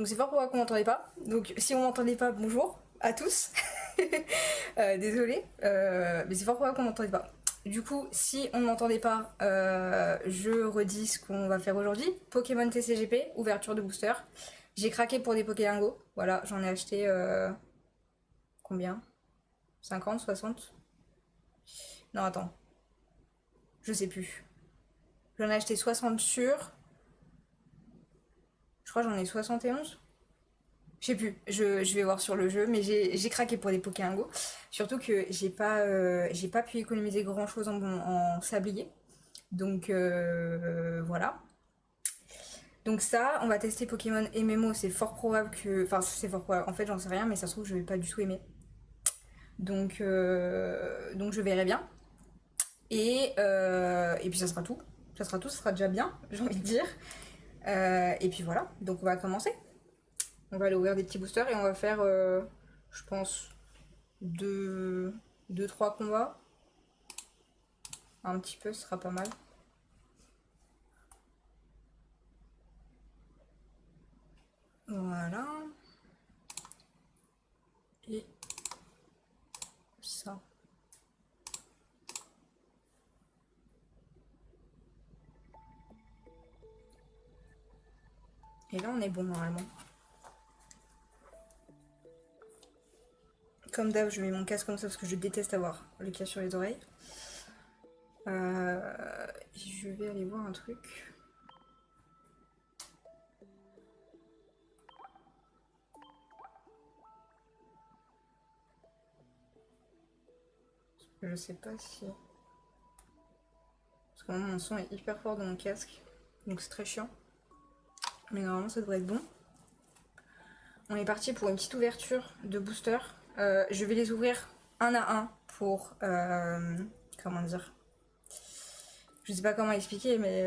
Donc c'est fort probable qu'on m'entendait pas. Donc si on m'entendait pas, bonjour à tous. Désolée, mais c'est fort probable qu'on m'entendait pas. Du coup, si on ne m'entendait pas, je redis ce qu'on va faire aujourd'hui. Pokémon TCGP, ouverture de booster. J'ai craqué pour des Pokélingo. Voilà, j'en ai acheté combien 50, 60. Non, attends. Je sais plus. J'en ai acheté 60 sur. Je crois que j'en ai 71. Je sais plus, je vais voir sur le jeu, mais j'ai craqué pour des Pokélingo. Surtout que j'ai pas pu économiser grand chose en sablier. Donc voilà. Donc ça, on va tester Pokémon MMO, c'est fort probable que... Enfin, c'est fort probable, en fait j'en sais rien, mais ça se trouve je vais pas du tout aimer. Donc je verrai bien. Et puis ça sera tout. Ça sera tout, ça sera déjà bien, j'ai envie de dire. Et puis voilà, donc on va commencer. On va aller ouvrir des petits boosters et on va faire, je pense, 2-3 combats. Un petit peu, ce sera pas mal. Voilà. Et ça. Et là, on est bon normalement. Comme d'hab, je mets mon casque comme ça parce que je déteste avoir le casque sur les oreilles. Je vais aller voir un truc. Je sais pas si... Parce que mon son est hyper fort dans mon casque. Donc c'est très chiant. Mais normalement ça devrait être bon. On est parti pour une petite ouverture de booster. Je vais les ouvrir un à un pour... comment dire, je sais pas comment expliquer, mais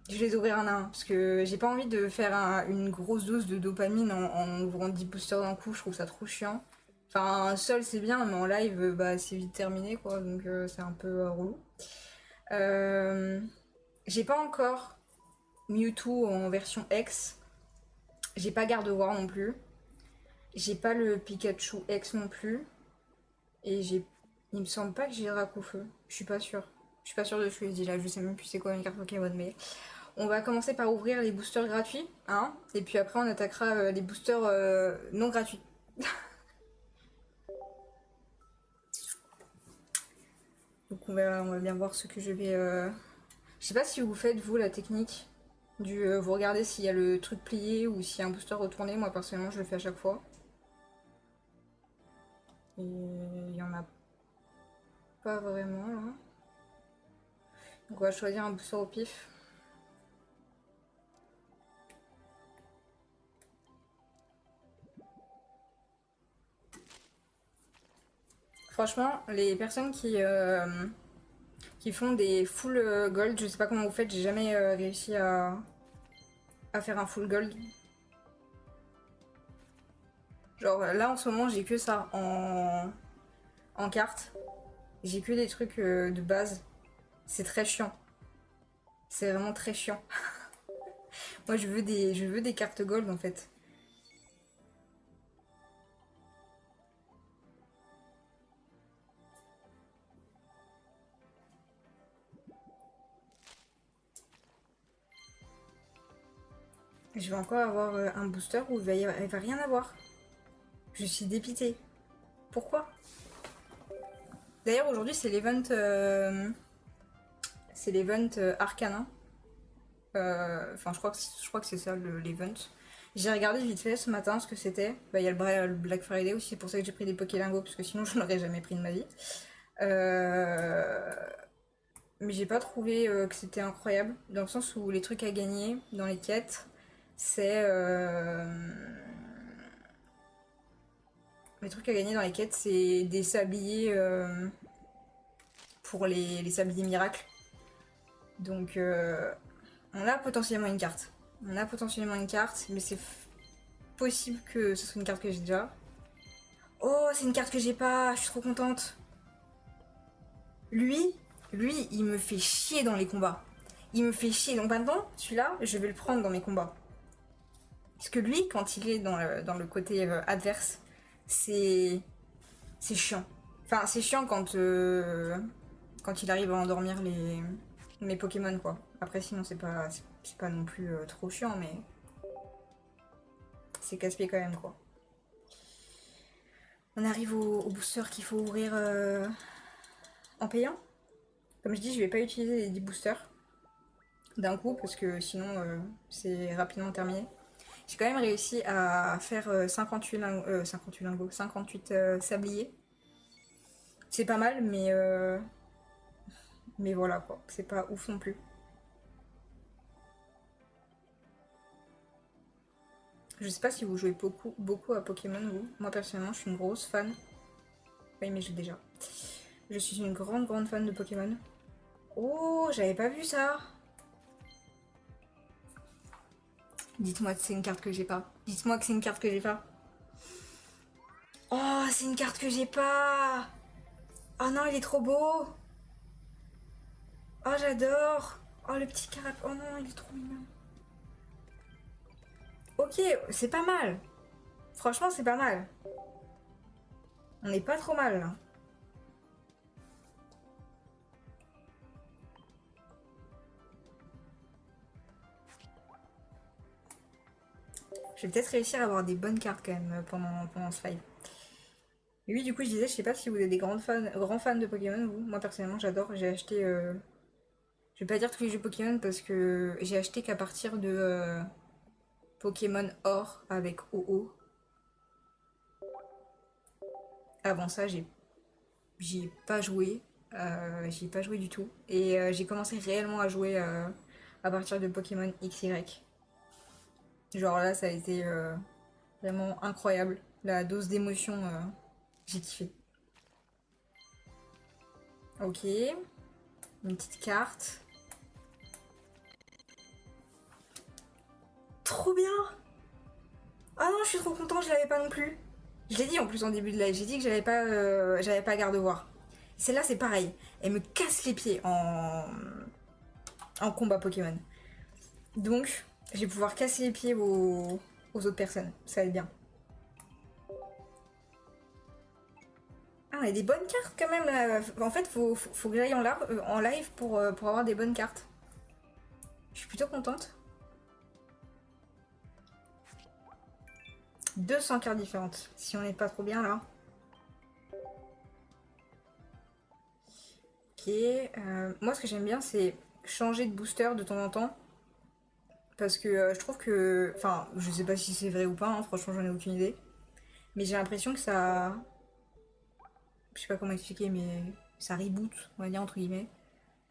je vais les ouvrir un à un. Parce que j'ai pas envie de faire une grosse dose de dopamine en ouvrant 10 boosters d'un coup. Je trouve ça trop chiant. Enfin, seul c'est bien, mais en live, bah, c'est vite terminé, quoi. Donc c'est un peu relou. J'ai pas encore Mewtwo en version X. J'ai pas Gardevoir non plus. J'ai pas le Pikachu X non plus. Et j'ai... Il me semble pas que j'ai Rakufeu. Je suis pas sûre. Je suis pas sûre de ce que je dis là. Je sais même plus c'est quoi une carte Pokémon. Mais on va commencer par ouvrir les boosters gratuits. Hein, et puis après on attaquera les boosters non gratuits. Donc on va bien voir ce que je vais... Je sais pas si vous faites vous la technique du... vous regardez s'il y a le truc plié ou s'il y a un booster retourné. Moi personnellement je le fais à chaque fois. Et il y en a pas vraiment là. Donc on va choisir un booster au pif. Franchement, les personnes qui font des full gold, je sais pas comment vous faites, j'ai jamais réussi à faire un full gold. Genre là en ce moment j'ai que ça en carte. J'ai que des trucs de base. C'est très chiant. C'est vraiment très chiant. Moi je veux des cartes gold en fait. Je vais encore avoir un booster où il va rien avoir. Je suis dépitée. Pourquoi? D'ailleurs aujourd'hui c'est l'event Arcana. Enfin je crois que c'est ça l'event. J'ai regardé vite fait ce matin ce que c'était. Bah il y a le Black Friday aussi, c'est pour ça que j'ai pris des Pokélingo parce que sinon je n'aurais jamais pris de ma vie. Mais j'ai pas trouvé que c'était incroyable dans le sens où les trucs à gagner dans les quêtes c'est les trucs à gagner dans les quêtes c'est des sabliers pour les sabliers miracles. Donc on a potentiellement une carte. On a potentiellement une carte, mais c'est possible que ce soit une carte que j'ai déjà. Oh, c'est une carte que j'ai pas, je suis trop contente. Lui, il me fait chier dans les combats. Il me fait chier. Donc maintenant, celui-là, je vais le prendre dans mes combats. Parce que lui, quand il est dans le côté adverse, c'est chiant. Enfin, c'est chiant quand il arrive à endormir mes Pokémon, quoi. Après, sinon, c'est pas non plus trop chiant, mais c'est casse-pied quand même, quoi. On arrive au booster qu'il faut ouvrir en payant. Comme je dis, je vais pas utiliser les 10 boosters d'un coup parce que sinon c'est rapidement terminé. J'ai quand même réussi à faire 58 lingots, 58 sabliers. C'est pas mal, mais voilà quoi, c'est pas ouf non plus. Je sais pas si vous jouez beaucoup à Pokémon, vous. Moi personnellement, je suis une grosse fan. Oui, mais j'ai déjà. Je suis une grande fan de Pokémon. Oh, j'avais pas vu ça. Dites-moi que c'est une carte que j'ai pas. Dites-moi que c'est une carte que j'ai pas. Oh, c'est une carte que j'ai pas. Oh non, il est trop beau. Oh, j'adore. Oh, le petit carap. Oh non, il est trop mignon. Ok, c'est pas mal. Franchement, c'est pas mal. On n'est pas trop mal là. Je vais peut-être réussir à avoir des bonnes cartes quand même pendant ce live. Et oui, du coup, je disais, je sais pas si vous êtes des grands fans de Pokémon, vous. Moi, personnellement, j'adore. J'ai acheté. Je vais pas dire tous les jeux Pokémon parce que j'ai acheté qu'à partir de Pokémon Or avec OO. Avant ça, j'y ai pas joué. J'y ai pas joué du tout. Et j'ai commencé réellement à jouer à partir de Pokémon XY. Genre là, ça a été vraiment incroyable. La dose d'émotion, j'ai kiffé. Ok, une petite carte. Trop bien. Ah non, je suis trop contente, je l'avais pas non plus. Je l'ai dit en plus en début de live, j'ai dit que j'avais pas garde-voir. Celle-là, c'est pareil. Elle me casse les pieds en combat Pokémon. Donc, je vais pouvoir casser les pieds aux autres personnes. Ça va être bien. Ah, on a des bonnes cartes quand même là. En fait, faut que j'aille en live pour avoir des bonnes cartes. Je suis plutôt contente. 200 cartes différentes, si on n'est pas trop bien là. Ok, moi ce que j'aime bien c'est changer de booster de temps en temps. Parce que je trouve que... Enfin, je sais pas si c'est vrai ou pas, hein, franchement j'en ai aucune idée. Mais j'ai l'impression que ça... Je sais pas comment expliquer, mais ça reboot, on va dire entre guillemets.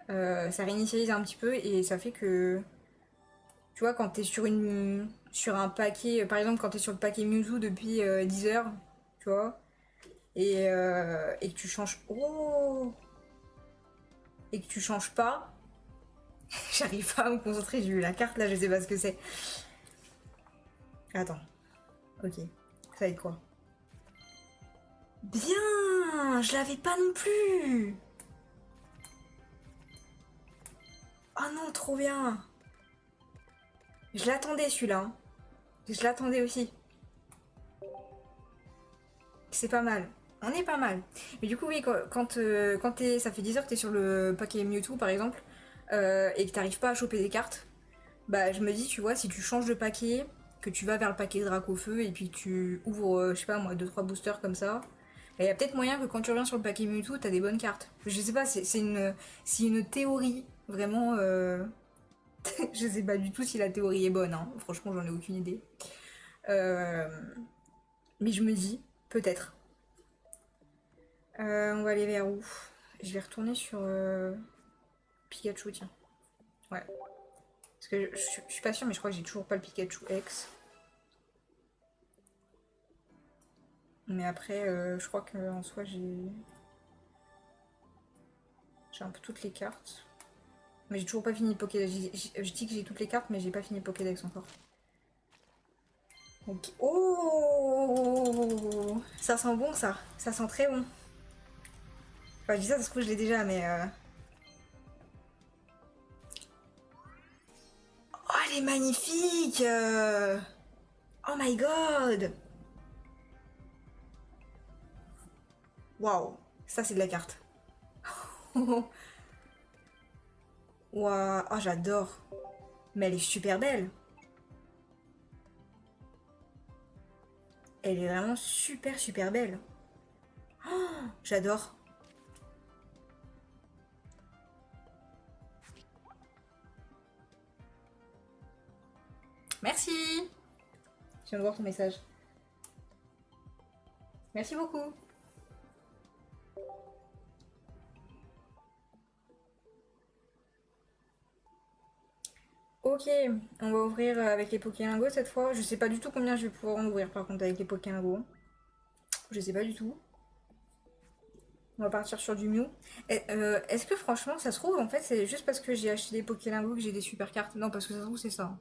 Ça réinitialise un petit peu et ça fait que... Tu vois, quand t'es sur un paquet... Par exemple, quand t'es sur le paquet Mewtwo depuis 10 heures, tu vois, et que tu changes... Oh, et que tu changes pas, j'arrive pas à me concentrer, j'ai eu la carte là, je sais pas ce que c'est. Attends. Ok. Ça va être quoi? Bien. Je l'avais pas non plus. Oh non, trop bien. Je l'attendais celui-là, hein. Je l'attendais aussi. C'est pas mal. On est pas mal. Mais du coup, oui, quand ça fait 10 heures que t'es sur le paquet Mewtwo par exemple, et que t'arrives pas à choper des cartes, bah je me dis, tu vois, si tu changes de paquet, que tu vas vers le paquet Dracofeu et puis que tu ouvres, je sais pas moi, 2-3 boosters comme ça, il y a peut-être moyen que quand tu reviens sur le paquet Mewtwo, t'as des bonnes cartes. Je sais pas, c'est une théorie, vraiment. Je sais pas du tout si la théorie est bonne, hein. Franchement, j'en ai aucune idée. Euh, mais je me dis, peut-être. On va aller vers où? Je vais retourner sur Pikachu, tiens. Ouais. Parce que je suis pas sûre, mais je crois que j'ai toujours pas le Pikachu X. Mais après, je crois qu'en soi, j'ai un peu toutes les cartes. Mais j'ai toujours pas fini le Pokédex. Je dis que j'ai toutes les cartes, mais j'ai pas fini le Pokédex encore. Ok. Oh, ça sent bon ça. Ça sent très bon. Enfin, je dis ça, ça se trouve, je l'ai déjà, mais... Oh, elle est magnifique. Oh my god! Waouh! Ça, c'est de la carte. Waouh! Oh, j'adore! Mais elle est super belle! Elle est vraiment super super belle. J'adore. Merci! Je viens de voir ton message. Merci beaucoup. Ok, on va ouvrir avec les Pokélingots cette fois. Je sais pas du tout combien je vais pouvoir en ouvrir par contre avec les Pokélingots. Je sais pas du tout. On va partir sur du Mew. Est-ce que franchement, ça se trouve, en fait, c'est juste parce que j'ai acheté des Pokélingots que j'ai des super cartes? Non, parce que ça se trouve, c'est ça.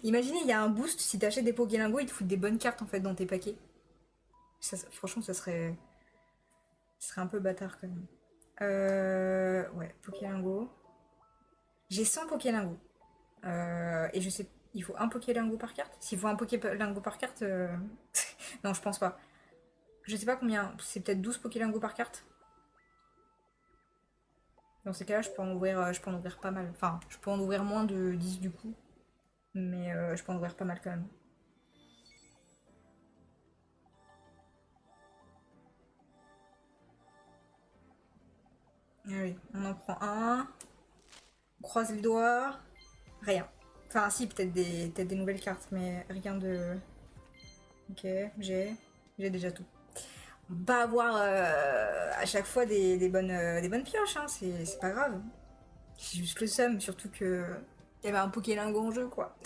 Imaginez, il y a un boost, si t'achètes des Pokélingots, ils te foutent des bonnes cartes en fait dans tes paquets. Franchement, ça serait un peu bâtard quand même. Ouais, Pokélingo. J'ai 100 Pokélingo. Et je sais, il faut un Pokélingo par carte. S'il faut un Pokélingo par carte, non, je pense pas. Je sais pas combien, c'est peut-être 12 Pokélingo par carte. Dans ces cas-là, je peux en ouvrir pas mal. Enfin, je peux en ouvrir moins de 10 du coup. Mais je peux en ouvrir pas mal quand même. Allez, on en prend un. On croise les doigts. Rien. Enfin, si, peut-être des nouvelles cartes, mais rien de. Ok, j'ai déjà tout. On va avoir à chaque fois des bonnes pioches, hein, c'est pas grave. C'est juste le seum, surtout que. Il y avait un Pokélingo en jeu, quoi.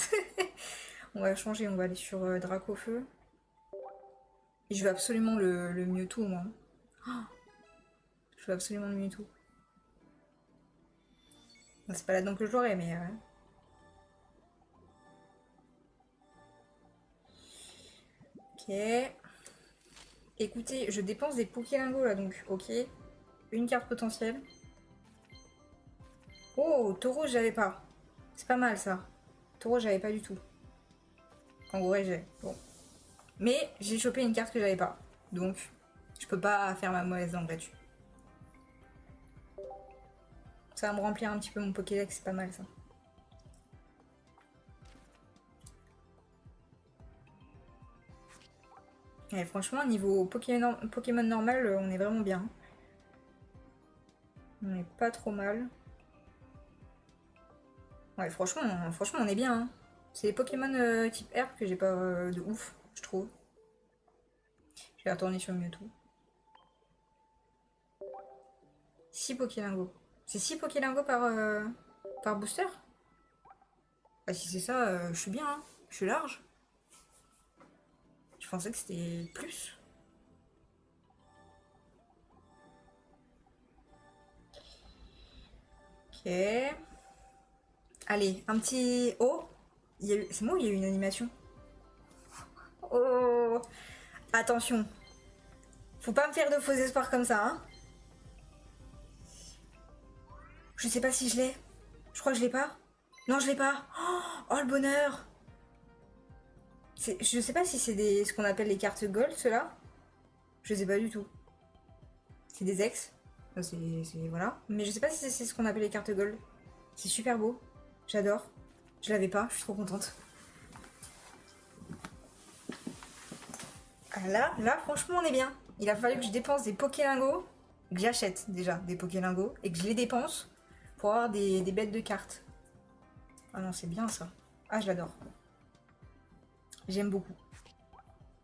On va changer, on va aller sur Dracofeu. Et je veux absolument le Mewtwo, moi. Je veux absolument le Mewtwo. Bon, c'est pas là-dedans que je l'aurai, mais. Ok. Écoutez, je dépense des Pokélingo là, donc ok. Une carte potentielle. Oh, Taureau, j'avais pas. C'est pas mal ça. Taureau, j'avais pas du tout. Kangourou, j'ai. Bon. Mais j'ai chopé une carte que j'avais pas. Donc, je peux pas faire ma mauvaise langue là-dessus. Ça va me remplir un petit peu mon Pokédex, c'est pas mal ça. Et franchement, niveau Pokémon normal, on est vraiment bien. On est pas trop mal. Ouais, franchement, on est bien. Hein. C'est les Pokémon type herbe que j'ai pas de ouf, je trouve. Je vais retourner sur Mewtwo. 6 Pokélingo. C'est 6 Pokélingo par booster? Bah si c'est ça, je suis bien, hein. Je suis large. Je pensais que c'était plus. Ok. Allez, un petit... Oh, c'est moi ou il y a eu une animation? Oh, attention. Faut pas me faire de faux espoirs comme ça, hein. Je sais pas si je l'ai. Je crois que je l'ai pas. Non, je l'ai pas. Oh, le bonheur. Je sais pas si c'est ce qu'on appelle les cartes gold, ceux-là. Je sais pas du tout. C'est des ex. Voilà. Mais je sais pas si c'est ce qu'on appelle les cartes gold. C'est super beau. J'adore. Je l'avais pas, je suis trop contente. Ah, là, franchement, on est bien. Il a fallu que je dépense des Pokélingo, que j'achète déjà des Pokélingo, et que je les dépense pour avoir des bêtes de cartes. Ah non, c'est bien ça. Ah, je l'adore. J'aime beaucoup.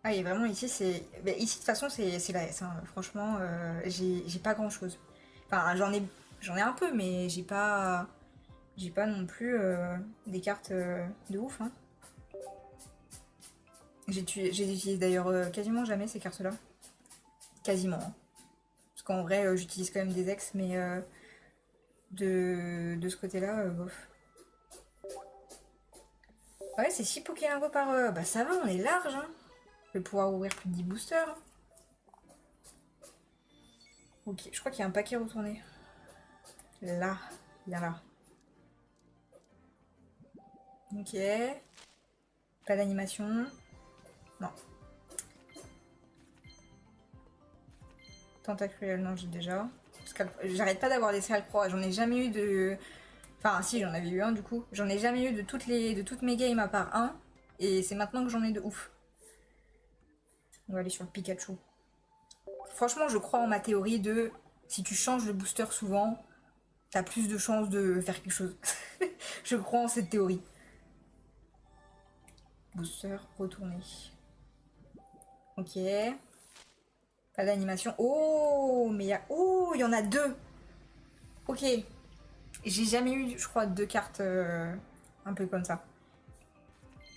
Ah, et vraiment, ici, c'est. Mais ici, de toute façon, c'est la S. Hein. Franchement, j'ai pas grand chose. Enfin, j'en ai un peu, mais j'ai pas. J'ai pas non plus des cartes de ouf. Hein. J'utilise d'ailleurs quasiment jamais ces cartes-là. Quasiment. Hein. Parce qu'en vrai, j'utilise quand même des ex, mais de ce côté-là, bof. Ouais, c'est 6 Pokélingo par. Bah ça va, on est large. Hein. Je vais pouvoir ouvrir plus de 10 boosters. Hein. Ok, je crois qu'il y a un paquet retourné. Là, bien là. Ok. Pas d'animation. Non. Tentacruel, non, j'ai déjà. J'arrête pas d'avoir des Scalproix, j'en ai jamais eu de... Enfin, si, j'en avais eu un du coup. J'en ai jamais eu de toutes mes games à part un. Et c'est maintenant que j'en ai de ouf. On va aller sur le Pikachu. Franchement, je crois en ma théorie de... Si tu changes le booster souvent, t'as plus de chances de faire quelque chose. Je crois en cette théorie. Booster retourné. Ok. Pas d'animation. Oh, mais il y a... Oh, il y en a deux. Ok. J'ai jamais eu, je crois, deux cartes un peu comme ça.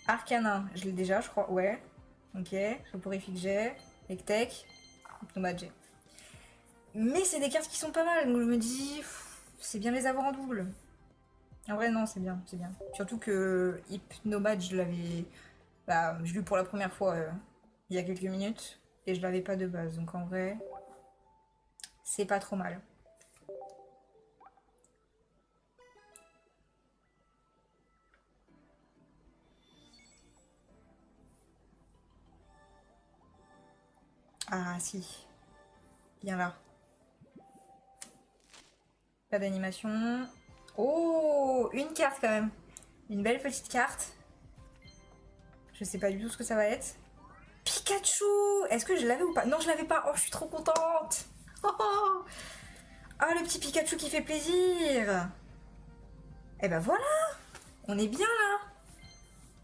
Arcanin, je l'ai déjà, je crois. Ouais. Ok. Soporifique, j'ai. Ectech. Hypnomade, j'ai. Mais c'est des cartes qui sont pas mal, donc je me dis... C'est bien de les avoir en double. En vrai, non, c'est bien, c'est bien. Surtout que Hypnomade, je l'avais... Bah, je l'ai eu pour la première fois il y a quelques minutes. Et je l'avais pas de base, donc en vrai... C'est pas trop mal. Ah, si. Bien là. Pas d'animation. Oh, une carte quand même. Une belle petite carte. Je sais pas du tout ce que ça va être. Pikachu! Est-ce que je l'avais ou pas? Non, je l'avais pas. Oh, je suis trop contente. Oh, ah, le petit Pikachu qui fait plaisir. Et ben voilà. On est bien là.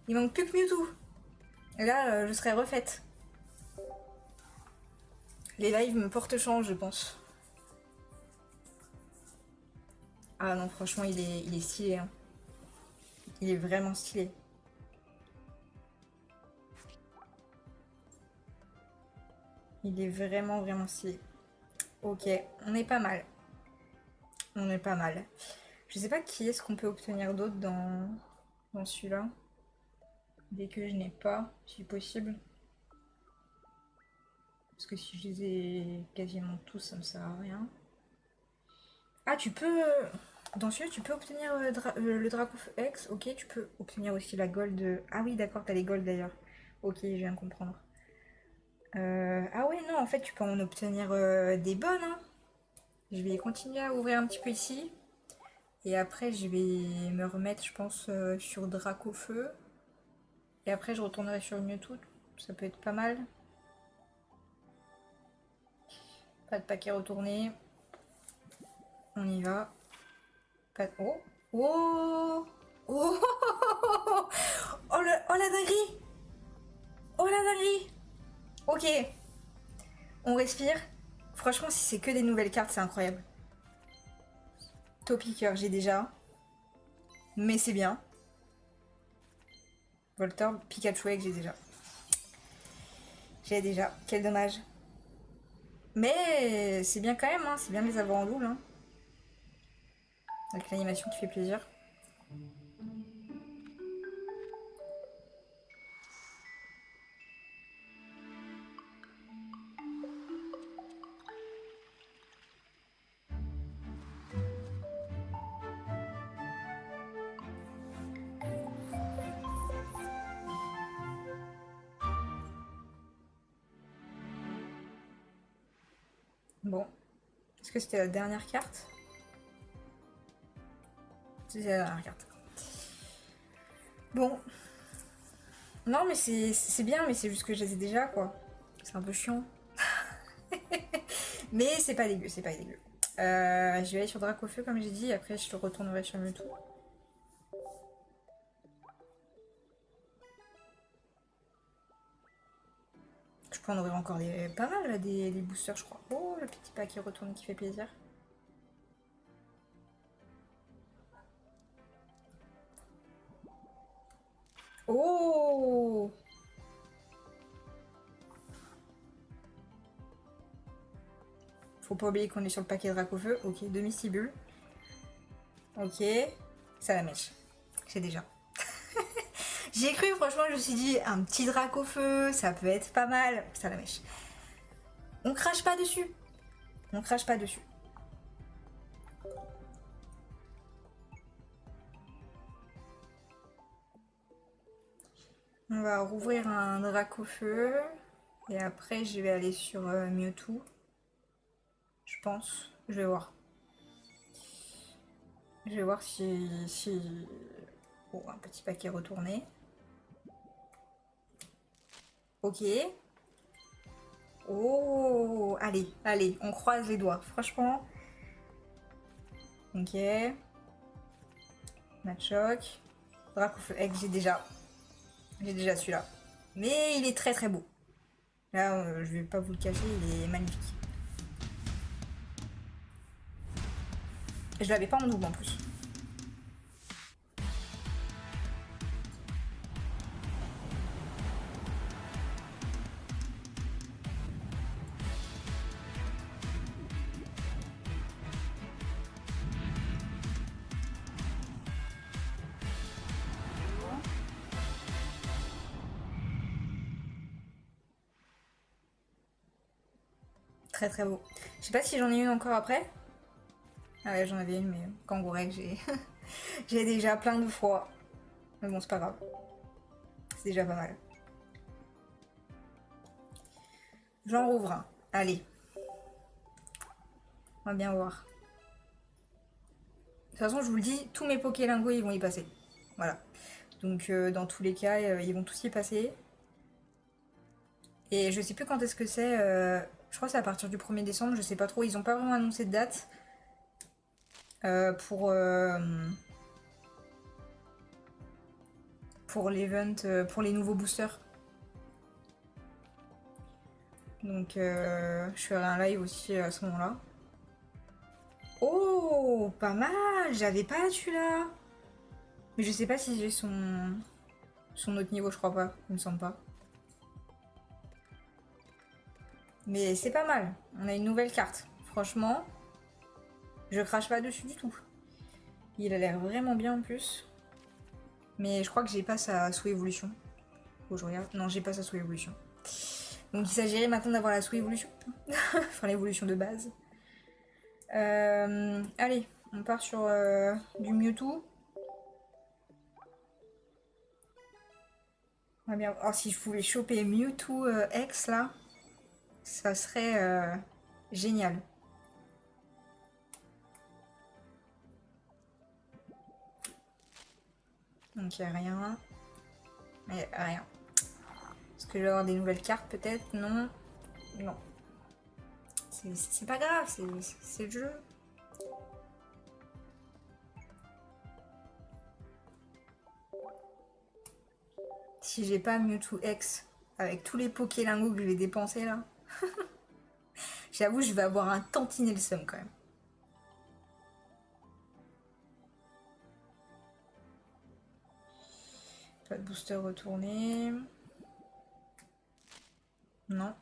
Il manque plus que Mewtwo. Et là, je serai refaite. Les lives me portent chance, je pense. Ah non, franchement, il est stylé. Hein. Il est vraiment stylé. Il est vraiment, vraiment stylé. Ok, on est pas mal. On est pas mal. Je sais pas qui est-ce qu'on peut obtenir d'autre dans celui-là. Dès que je n'ai pas, si possible. Parce que si je les ai quasiment tous, ça me sert à rien. Ah, tu peux... Dans celui-là, tu peux obtenir le Draco X. Ok, tu peux obtenir aussi la gold. Ah oui, d'accord, t'as les gold d'ailleurs. Ok, je viens de comprendre. Ah ouais, non, en fait, tu peux en obtenir des bonnes. Hein. Je vais continuer à ouvrir un petit peu ici. Et après, je vais me remettre, je pense, sur Dracofeu. Et après, je retournerai sur Mewtwo. Ça peut être pas mal. Pas de paquet retourné. On y va. Pas de... Oh. Oh. Oh. Oh la dinguerie. Oh la dinguerie. Ok. On respire. Franchement, si c'est que des nouvelles cartes, c'est incroyable. Topiqueur, j'ai déjà. Mais c'est bien. Voltorb, Pikachu Egg, j'ai déjà. J'ai déjà. Quel dommage. Mais c'est bien quand même, hein. C'est bien de les avoir en double. Hein. Avec l'animation qui fait plaisir. Bon. Est-ce que c'était la dernière carte? C'est la dernière carte. Bon. Non, mais c'est bien, mais c'est juste que je les ai déjà, quoi. C'est un peu chiant. Mais c'est pas dégueu, c'est pas dégueu. Je vais aller sur Dracofeu, comme j'ai dit, après je retournerai sur Mewtwo. Je peux en ouvrir encore pas mal, là, des boosters, je crois. Oh, le petit pack qui retourne, qui fait plaisir. Oh! Faut pas oublier qu'on est sur le paquet Dracofeu. Ok, demi-cibule. Ok, ça la mèche. J'ai déjà. J'y ai cru, franchement, je me suis dit, un petit Dracofeu, ça peut être pas mal. Ça la mèche. On crache pas dessus. On crache pas dessus. On va rouvrir un Dracofeu. Et après, je vais aller sur Mewtwo. Je pense. Je vais voir. Je vais voir si... Oh, un petit paquet retourné. Ok. Oh, allez, allez, on croise les doigts. Franchement. Ok. Machoc. Dracofeu Egg, j'ai déjà. J'ai déjà celui-là. Mais il est très très beau. Là, je vais pas vous le cacher, il est magnifique. Je l'avais pas en double en plus. Très très beau. Je sais pas si j'en ai une encore après. Ah ouais, j'en avais une, mais Kangourek, j'ai j'ai déjà plein de fois. Mais bon, c'est pas grave. C'est déjà pas mal. J'en rouvre un. Allez. On va bien voir. De toute façon, je vous le dis, tous mes Pokélingo, ils vont y passer. Voilà. Donc, dans tous les cas, ils vont tous y passer. Et je sais plus quand est-ce que c'est. Je crois que c'est à partir du 1er décembre, je sais pas trop. Ils ont pas vraiment annoncé de date. Pour l'event, pour les nouveaux boosters. Donc je ferai un live aussi à ce moment-là. Oh, pas mal. J'avais pas celui-là. Mais je sais pas si j'ai son autre niveau, je crois pas. Il me semble pas. Mais c'est pas mal. On a une nouvelle carte. Franchement, je crache pas dessus du tout. Il a l'air vraiment bien en plus. Mais je crois que j'ai pas sa sous-évolution. Faut que je regarde. Non, j'ai pas sa sous-évolution. Donc il s'agirait maintenant d'avoir la sous-évolution. Enfin, l'évolution de base. Allez, on part sur du Mewtwo. On va bien... Oh, si je pouvais choper Mewtwo X là, ça serait génial. Donc il n'y a rien. Mais rien. Est-ce que je vais avoir des nouvelles cartes peut-être? Non. Non. C'est pas grave, c'est le jeu. Si j'ai pas Mewtwo X avec tous les Pokélingo que je vais dépenser là, j'avoue, je vais avoir un tantinet le seum quand même. Pas de booster retourné. Non.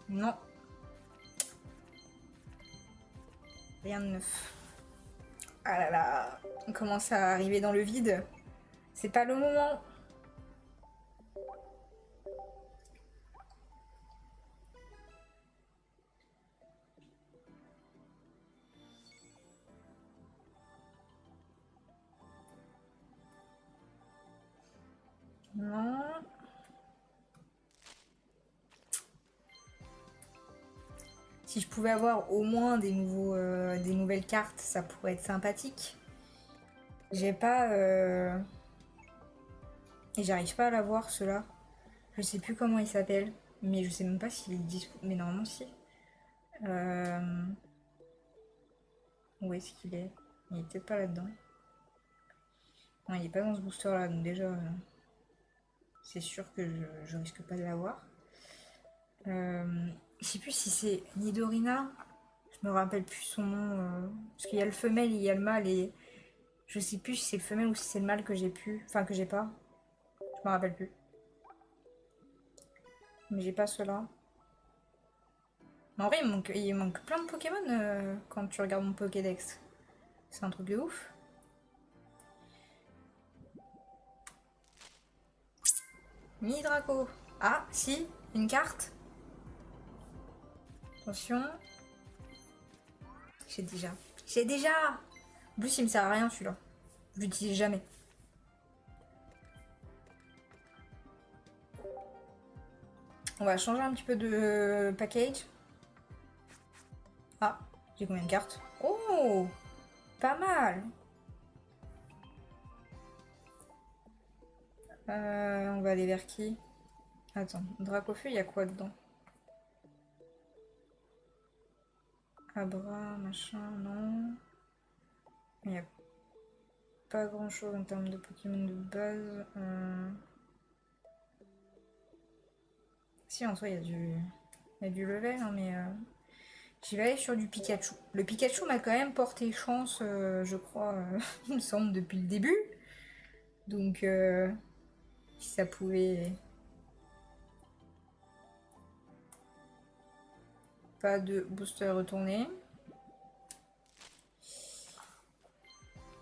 Non. Rien de neuf. Ah là là, on commence à arriver dans le vide. C'est pas le moment. Non. Si je pouvais avoir au moins des nouvelles cartes, ça pourrait être sympathique. J'ai pas... Et j'arrive pas à l'avoir, ceux-là. Je sais plus comment il s'appelle. Mais je sais même pas s'il est dispo. Mais normalement, si. Où est-ce qu'il est? Il est peut-être pas là-dedans. Non, il est pas dans ce booster-là. Donc déjà, c'est sûr que je risque pas de l'avoir. Je sais plus si c'est Nidorina. Je me rappelle plus son nom. Parce qu'il y a le femelle, il y a le mâle. Et je sais plus si c'est le femelle ou si c'est le mâle que j'ai pu. Enfin, que j'ai pas. Je me rappelle plus. Mais j'ai pas cela. Mais en vrai, il manque plein de Pokémon quand tu regardes mon Pokédex. C'est un truc de ouf. Midraco. Ah, si, une carte. Attention. J'ai déjà. J'ai déjà. En plus, il me sert à rien celui-là. Je l'utilise jamais. On va changer un petit peu de package. Ah, j'ai combien de cartes? Oh, pas mal. On va aller vers qui? Attends, Dracofeu, il y a quoi dedans? Abra, machin, non. Il n'y a pas grand chose en termes de Pokémon de base. Si, en soi, il y a du level, hein, mais j'y vais aller sur du Pikachu. Le Pikachu m'a quand même porté chance, je crois, il me semble, depuis le début. Donc, si ça pouvait... Pas de booster retourné.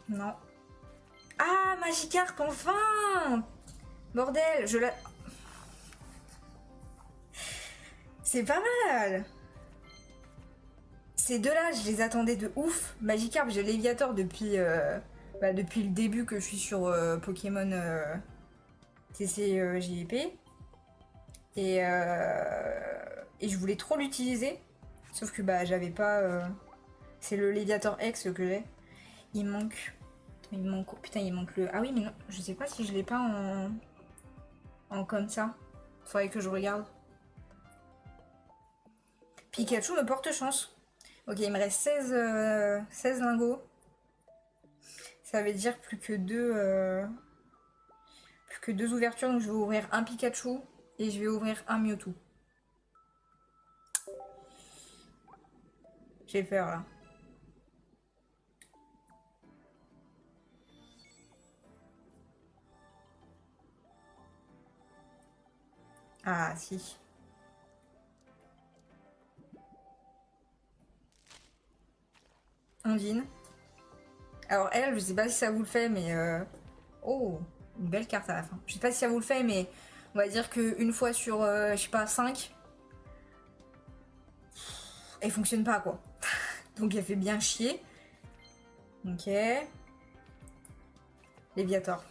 Non. Ah, Magikarp, enfin! Bordel, je la... C'est pas mal! Ces deux-là, je les attendais de ouf. Magikarp, j'ai Léviator depuis le début que je suis sur Pokémon TC JP. Et je voulais trop l'utiliser. Sauf que bah j'avais pas... C'est le Léviator X que j'ai. Il manque... Putain, il manque le... Ah oui, mais non, je sais pas si je l'ai pas en comme ça. Faudrait que je regarde. Pikachu me porte chance. Ok, il me reste 16 lingots. Ça veut dire plus que deux ouvertures. Donc je vais ouvrir un Pikachu et je vais ouvrir un Mewtwo. J'ai peur là. Ah si. Ondine. Alors elle, je sais pas si ça vous le fait, mais... Oh, une belle carte à la fin. Je sais pas si ça vous le fait, mais on va dire qu'une fois sur, je sais pas, 5, elle fonctionne pas, quoi. Donc elle fait bien chier. Ok. Léviator.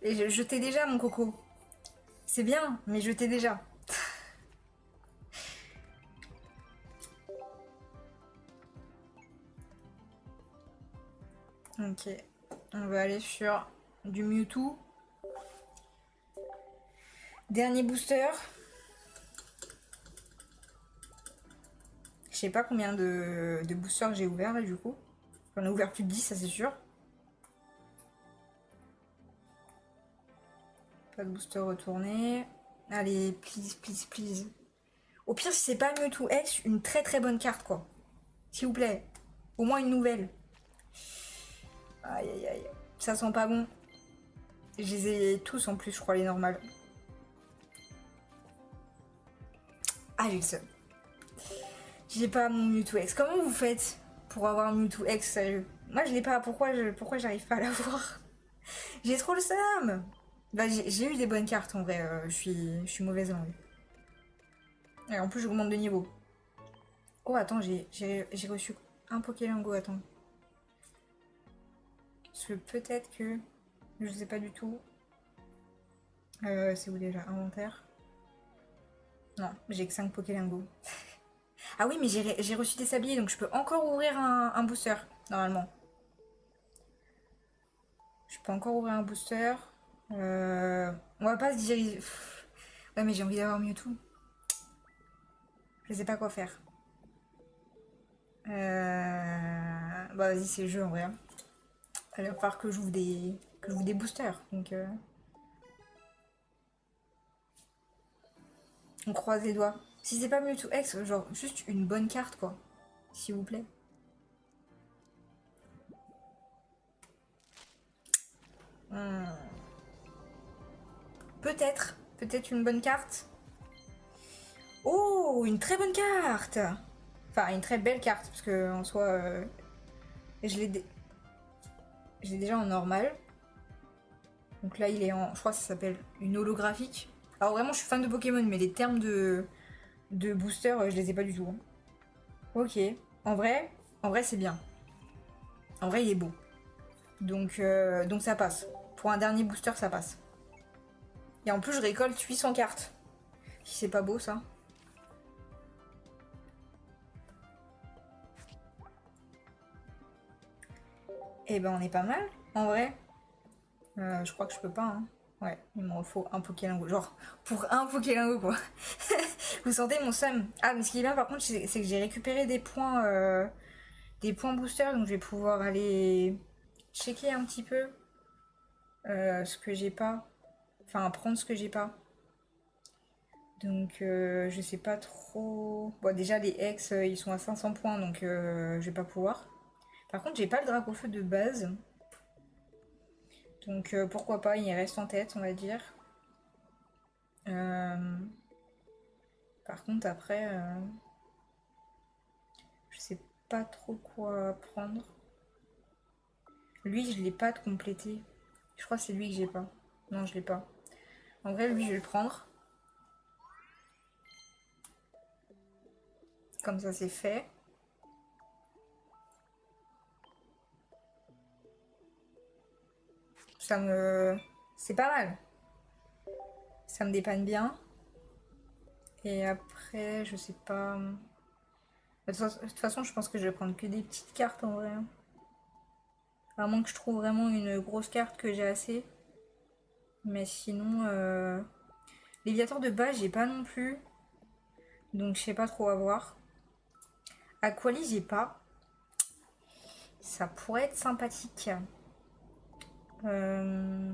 Et je t'ai déjà, mon coco. C'est bien, mais je t'ai déjà. Ok. On va aller sur du Mewtwo. Dernier booster. Je sais pas combien de boosters j'ai ouvert là du coup. J'en ai ouvert plus de 10, ça c'est sûr. Pas de booster retourné. Allez, please, please, please. Au pire, si c'est pas Mewtwo X, une très très bonne carte quoi. S'il vous plaît. Au moins une nouvelle. Aïe aïe aïe. Ça sent pas bon. Je les ai tous en plus, je crois, les normales. Ah, j'ai le seum. J'ai pas mon Mewtwo X. Comment vous faites pour avoir un Mewtwo X, sérieux? Moi, je l'ai pas. Pourquoi j'arrive pas à l'avoir? J'ai trop le seum. Bah, j'ai eu des bonnes cartes en vrai. Je suis mauvaise langue. Et en plus, j'augmente de niveau. Oh, attends, j'ai reçu un Pokélingo. Attends. Parce que peut-être que. Je sais pas du tout. C'est où déjà? Inventaire. Non, j'ai que 5 Pokélingo. Ah oui, mais j'ai reçu des sabliers, donc je peux encore ouvrir un booster, normalement. Je peux encore ouvrir un booster. On va pas se diriger... Ouais, mais j'ai envie d'avoir Mewtwo. Je sais pas quoi faire. Bah vas-y, c'est le jeu en vrai. Il va falloir que j'ouvre des boosters. Donc on croise les doigts. Si c'est pas Mewtwo X, genre juste une bonne carte quoi. S'il vous plaît. Peut-être une bonne carte. Oh, une très bonne carte. Enfin, une très belle carte, parce que en soi, je l'ai déjà en normal. Donc là, il est en, je crois que ça s'appelle une holographique. Alors vraiment, je suis fan de Pokémon, mais les termes de booster, je les ai pas du tout. Hein. Ok, en vrai c'est bien. En vrai, il est beau. Donc ça passe. Pour un dernier booster, ça passe. Et en plus, je récolte 800 cartes. Si c'est pas beau ça. Et ben on est pas mal, en vrai. Je crois que je peux pas, hein. Ouais, il me faut un Pokélingo. Genre, pour un Pokélingo, quoi. Vous sentez mon seum. Ah, mais ce qui est bien, par contre, c'est que j'ai récupéré des points boosters, donc je vais pouvoir aller checker un petit peu ce que j'ai pas. Enfin, prendre ce que j'ai pas. Donc, je sais pas trop. Bon, déjà, les ex, ils sont à 500 points, donc je vais pas pouvoir. Par contre, j'ai pas le Dracofeu de base. Donc, pourquoi pas, il reste en tête, on va dire. Euh, Par contre, après, je sais pas trop quoi prendre. Lui, je l'ai pas de complété. Je crois que c'est lui que j'ai pas. Non, je l'ai pas. En vrai, lui, je vais le prendre. Comme ça, c'est fait. Ça me... C'est pas mal. Ça me dépanne bien. Et après, je sais pas... De toute façon, je pense que je vais prendre que des petites cartes en vrai. À moins que je trouve vraiment une grosse carte que j'ai assez. Mais sinon, Léviator de base, j'ai pas non plus. Donc je sais pas trop à voir. Aquali, j'ai pas. Ça pourrait être sympathique. Euh,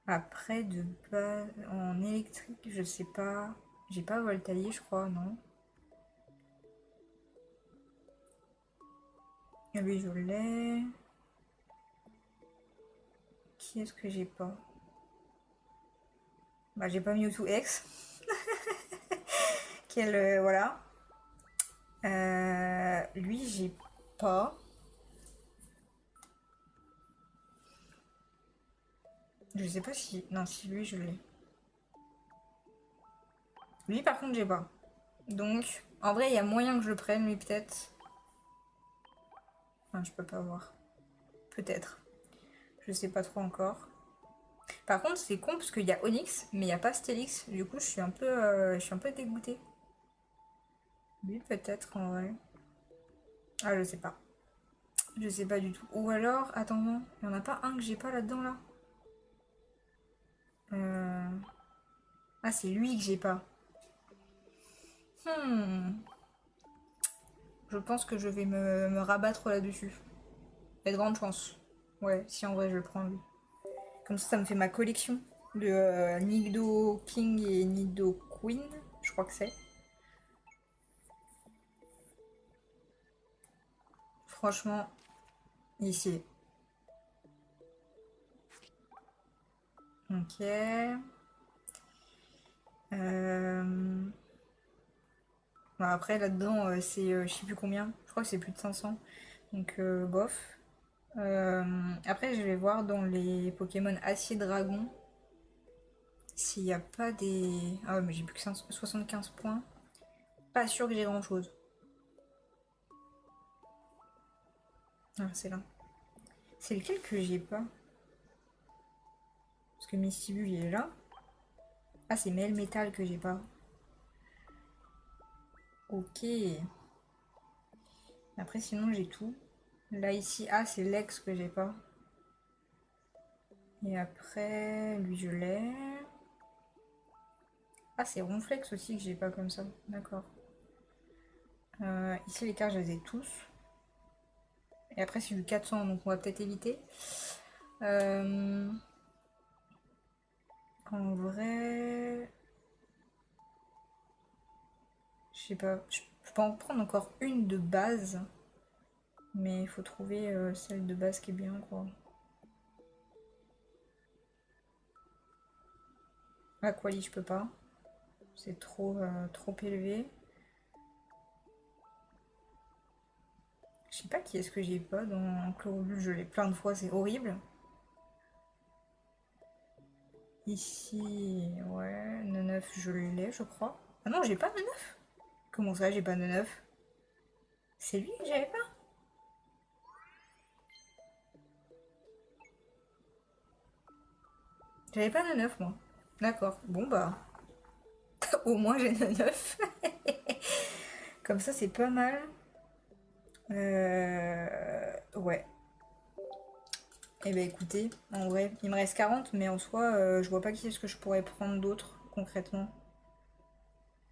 Après, de base, en électrique, je sais pas. J'ai pas Voltaïr, je crois, non. Ah oui, je l'ai. Qui est-ce que j'ai pas? Bah, j'ai pas Mewtwo X. Quel, voilà. Lui, j'ai pas. Je sais pas si... Non, si lui, je l'ai. Lui, par contre, j'ai pas. Donc, en vrai, il y a moyen que je le prenne, lui, peut-être. Enfin, je peux pas voir. Peut-être. Je sais pas trop encore. Par contre, c'est con parce qu'il y a Onyx, mais il n'y a pas Stélix. Du coup, je suis un peu dégoûtée. Lui, peut-être, en vrai. Ah, je sais pas. Je sais pas du tout. Ou alors, attends, non. Il n'y en a pas un que j'ai pas là-dedans, là. Euh... Ah, c'est lui que j'ai pas. Hmm. Je pense que je vais me rabattre là-dessus. Il y a de grandes chances. Ouais, si en vrai je le prends lui. Comme ça me fait ma collection de Nido King et Nido Queen. Je crois que c'est. Franchement, ici. Ok. Bon, après là-dedans, c'est je sais plus combien. Je crois que c'est plus de 500. Donc bof. Après, je vais voir dans les Pokémon Acier Dragon s'il n'y a pas des. Ah ouais, mais j'ai plus que 75 points. Pas sûr que j'ai grand chose. Ah, c'est là. C'est lequel que j'ai pas? Parce que Misty il est là. Ah, c'est Mel Metal que j'ai pas. Ok. Après, sinon, j'ai tout. Là, ici, ah, c'est Lex que j'ai pas. Et après, lui, je l'ai. Ah, c'est Ronflex aussi que j'ai pas comme ça. D'accord. Ici, les cartes, je les ai tous. Et après, c'est du 400, donc on va peut-être éviter. Euh, En vrai, je sais pas. Je peux en prendre encore une de base. Mais il faut trouver celle de base qui est bien, quoi. Aquali, je peux pas. C'est trop élevé. Je sais pas qui est-ce que j'ai pas dans Chlorophylle, je l'ai plein de fois, c'est horrible. Ici, ouais, 9 je l'ai, je crois. Ah non, j'ai pas 9. Comment ça, j'ai pas 9? C'est lui que j'avais pas? J'avais pas 9 moi. D'accord, bon bah. Au moins j'ai 9. Comme ça c'est pas mal. Ouais. Eh ben écoutez, en vrai, il me reste 40, mais en soi, je vois pas qui est-ce que je pourrais prendre d'autre, concrètement.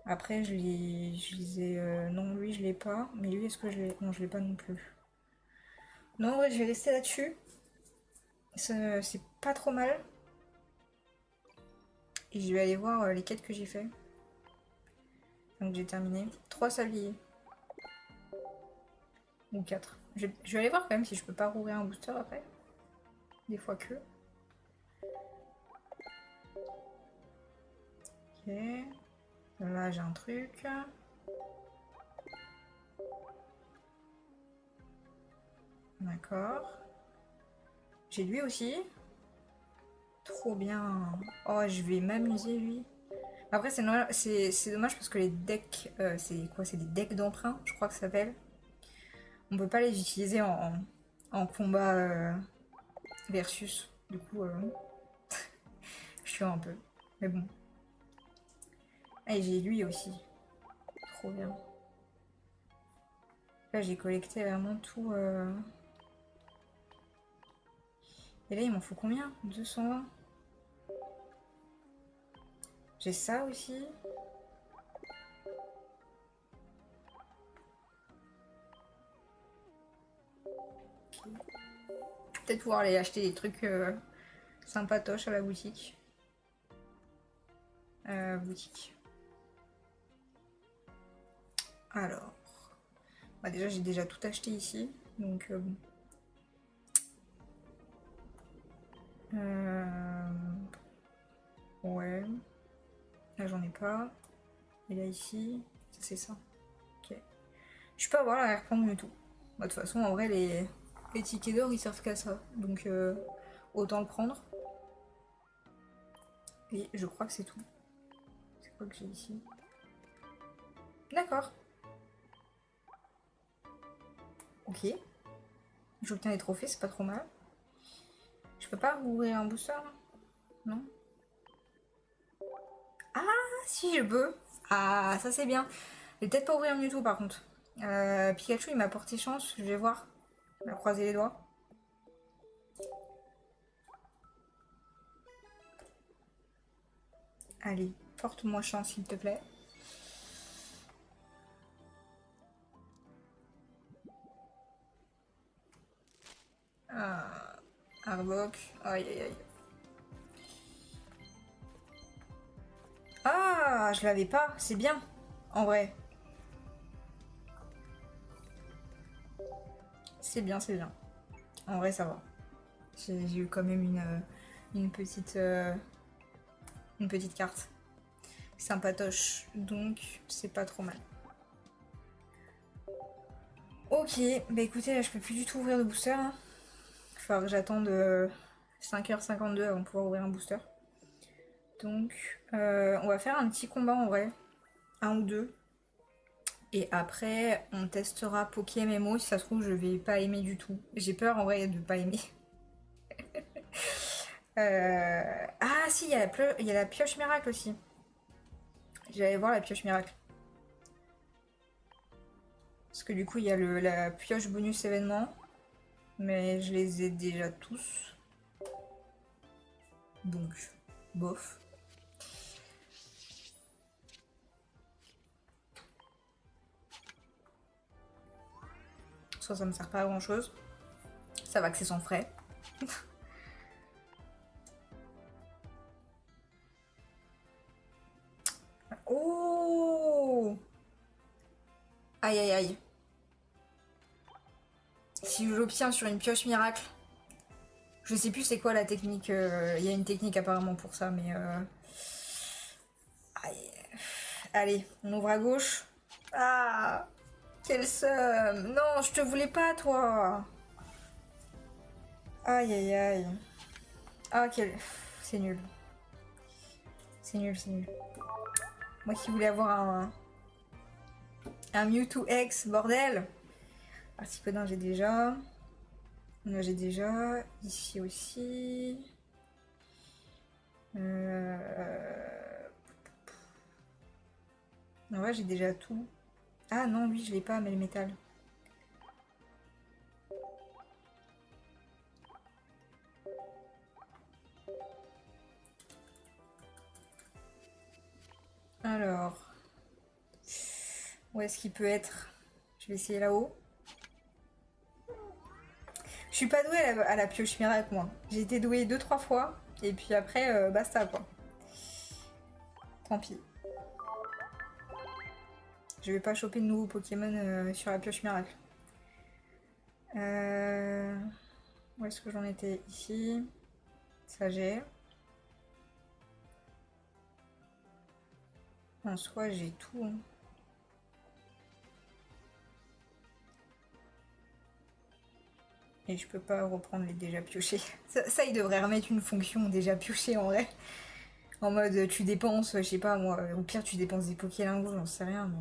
Après, je les ai... non, lui, je l'ai pas. Mais lui, est-ce que je l'ai... Non, je l'ai pas non plus. Non, ouais, je vais rester là-dessus. C'est pas trop mal. Et je vais aller voir les quêtes que j'ai fait. Donc j'ai terminé. 3 sabliers. Ou 4. Je vais aller voir quand même si je peux pas rouvrir un booster après. Des fois que. Ok. Là j'ai un truc. D'accord. J'ai lui aussi. Trop bien. Oh, je vais m'amuser lui. Après c'est dommage parce que les decks, c'est quoi? C'est des decks d'emprunt, je crois que ça s'appelle. On peut pas les utiliser en combat versus. Du coup, je suis un peu. Mais bon. Ah, et j'ai lui aussi. Trop bien. Là, j'ai collecté vraiment tout. Et là, il m'en faut combien? 220. J'ai ça aussi. Okay. Peut-être pouvoir aller acheter des trucs sympatoches à la boutique. Boutique. Alors. Bah déjà, j'ai déjà tout acheté ici. Donc, bon. Ouais. Là, j'en ai pas. Et là, ici, ça c'est ça. Ok. Je peux avoir la reprendre du tout. Bah, de toute façon, en vrai, les tickets d'or, ils servent qu'à ça. Donc, autant le prendre. Et je crois que c'est tout. C'est quoi que j'ai ici? D'accord. Ok. J'obtiens des trophées, c'est pas trop mal. Je peux pas ouvrir un booster là? Non? Ah, si, je peux. Ah, ça c'est bien. Je vais peut-être pas ouvrir Mewtwo par contre. Pikachu, il m'a porté chance. Je vais voir. On va croiser les doigts. Allez, porte-moi chance, s'il te plaît. Ah, Arbok. Aïe, aïe, aïe. Ah, je l'avais pas. C'est bien. En vrai. C'est bien, c'est bien. En vrai, ça va. J'ai eu quand même une petite carte. Sympatoche. Donc, c'est pas trop mal. Ok, bah écoutez, là je peux plus du tout ouvrir de booster. Hein. Il va falloir que j'attende 5h52 avant de pouvoir ouvrir un booster. Donc, on va faire un petit combat en vrai. Un ou deux. Et après, on testera PokéMMO. Si ça se trouve, je vais pas aimer du tout. J'ai peur en vrai de pas aimer. Ah si, il y a la pioche miracle aussi. J'allais voir la pioche miracle. Parce que du coup, il y a la pioche bonus événement. Mais je les ai déjà tous. Donc, bof. Soit ça me sert pas à grand chose. Ça va que c'est sans frais. Oh! Aïe aïe aïe. Si je l'obtiens sur une pioche miracle, je sais plus c'est quoi la technique. Il y a une technique apparemment pour ça, mais. Aïe. Allez, on ouvre à gauche. Ah! Quel seum! Non, je te voulais pas, toi! Aïe aïe aïe. Ah, quel. C'est nul. C'est nul, c'est nul. Moi qui voulais avoir un Mewtwo X, bordel! Articodin, j'ai déjà. Là, j'ai déjà. Ici aussi. vrai, j'ai déjà tout. Ah non, lui, je l'ai pas, mais le métal. Alors, où est-ce qu'il peut être? Je vais essayer là-haut. Je suis pas douée à la pioche miracle, moi. J'ai été douée 2-3 fois, et puis après, basta, quoi. Tant pis. Je vais pas choper de nouveaux Pokémon sur la pioche miracle. Où est-ce que j'en étais? Ici. Ça j'ai. En soi, j'ai tout. Hein. Et je peux pas reprendre les déjà piochés. Ça, il devrait remettre une fonction déjà piochée en vrai. En mode, tu dépenses, je sais pas moi, au pire tu dépenses des Pokélingots, j'en sais rien, mais...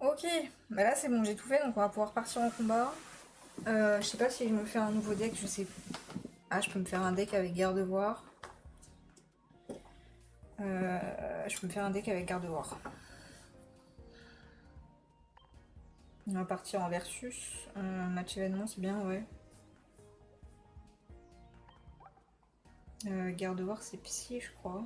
Ok, bah là c'est bon, j'ai tout fait, donc on va pouvoir partir en combat. Je sais pas si je me fais un nouveau deck, je sais. Ah, je peux me faire un deck avec Gardevoir. Je peux me faire un deck avec Gardevoir. On va partir en versus. Match événement, c'est bien, ouais. Gardevoir, c'est Psy, je crois.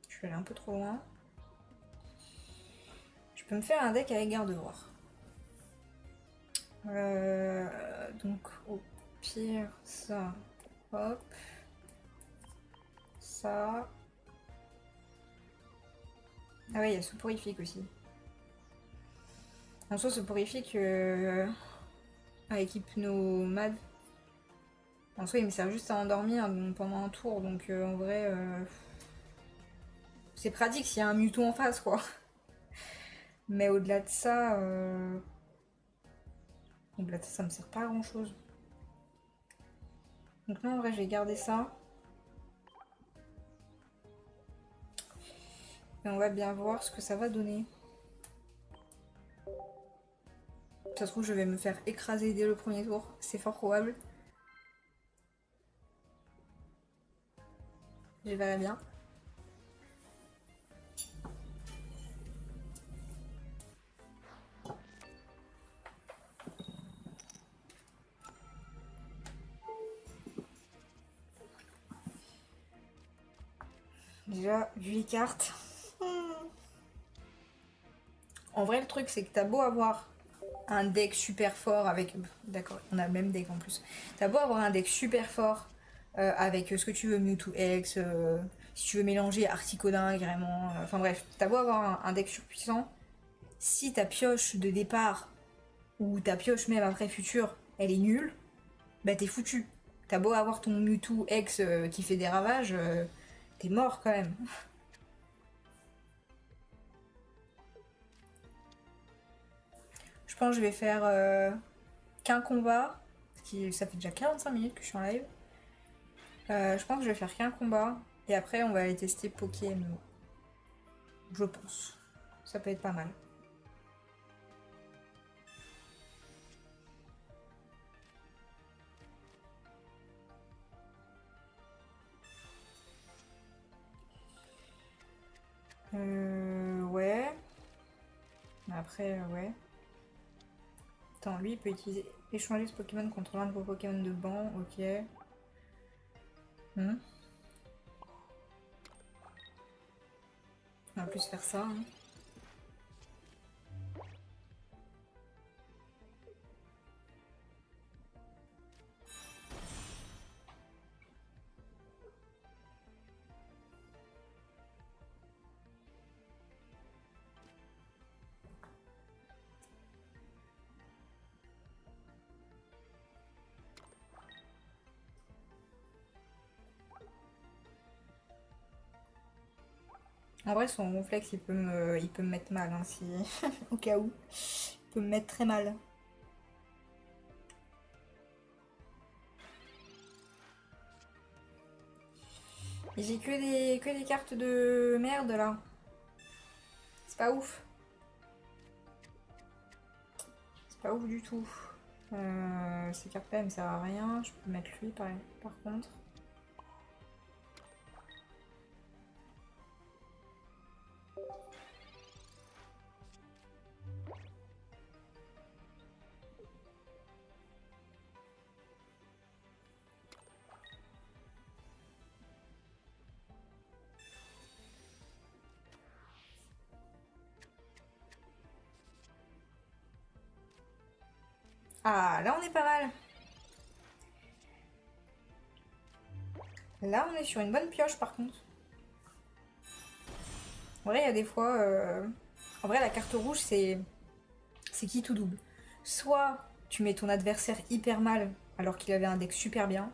Je suis allée un peu trop loin. Je peux me faire un deck avec Gardevoir. Donc, au pire, ça. Hop. Ça. Ah ouais, il y a soporifique aussi. En soi, soporifique avec Hypnomad. En soi, il me sert juste à endormir pendant un tour, donc en vrai, c'est pratique s'il y a un Mewtwo en face, quoi. Mais au-delà de ça, ça me sert pas à grand chose. Donc non, en vrai, je vais garder ça. Et on va bien voir ce que ça va donner. Ça se trouve, je vais me faire écraser dès le premier tour. C'est fort probable. Je verrai bien. Déjà, vu les cartes. En vrai, le truc, c'est que t'as beau avoir un deck super fort avec... D'accord, on a le même deck en plus. T'as beau avoir un deck super fort avec ce que tu veux, Mewtwo X, si tu veux mélanger Articodin, vraiment... Enfin bref, t'as beau avoir un deck surpuissant, si ta pioche de départ, ou ta pioche même après futur, elle est nulle, bah t'es foutu. T'as beau avoir ton Mewtwo X qui fait des ravages, t'es mort quand même. Je pense que je vais faire qu'un combat, parce que ça fait déjà 45 minutes que je suis en live. Je pense que je vais faire qu'un combat, et après on va aller tester Pokémon. Je pense. Ça peut être pas mal. Ouais. Après, ouais. Attends, lui il peut utiliser échanger ce Pokémon contre l'un de vos Pokémon de banc, ok. Hmm. On va plus faire ça. Hein. En vrai, son ronflex, il peut me mettre mal, hein, si... au cas où. Il peut me mettre très mal. J'ai que des cartes de merde, là. C'est pas ouf. C'est pas ouf du tout. Ces cartes-là, elles me servent à rien. Je peux mettre lui par contre. Ah, là on est pas mal. Là on est sur une bonne pioche par contre. En vrai, il y a des fois... En vrai, la carte rouge, c'est qui tout double. Soit tu mets ton adversaire hyper mal alors qu'il avait un deck super bien,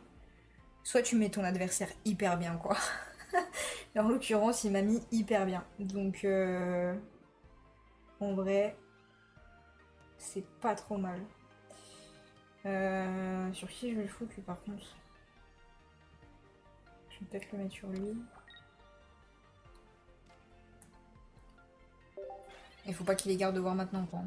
soit tu mets ton adversaire hyper bien, quoi. Et en l'occurrence, il m'a mis hyper bien. Donc, en vrai, c'est pas trop mal. Sur qui je vais le foutre, lui, par contre? Je vais peut-être le mettre sur lui. Il faut pas qu'il les garde de voir maintenant, quoi.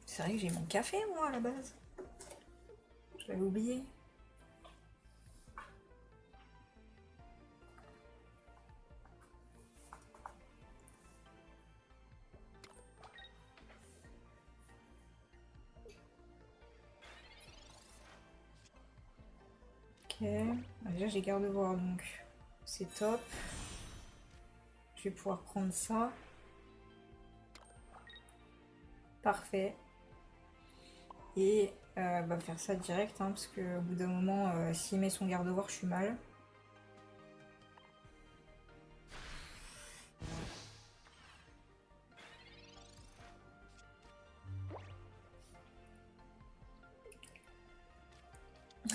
C'est vrai que j'ai mon café, moi, à la base. Je l'avais oublié. Ok. Déjà, j'ai garde-voir, donc c'est top. Je vais pouvoir prendre ça. Parfait. Et faire ça direct, hein, parce qu'au bout d'un moment, s'il met son garde-voir, je suis mal.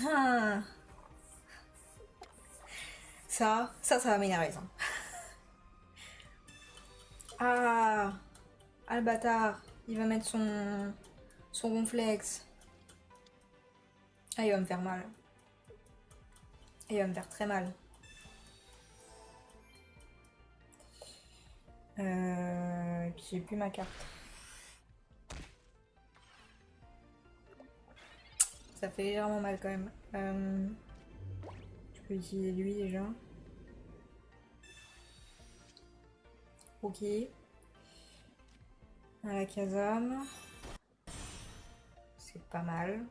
Ah, ça va m'énerver, ça. Ah, ah le bâtard, il va mettre son ronflex. Ah, il va me faire mal. Il va me faire très mal. Et puis j'ai plus ma carte. Ça fait légèrement mal quand même. Je peux utiliser lui déjà. Ok. À la Kazam. C'est pas mal.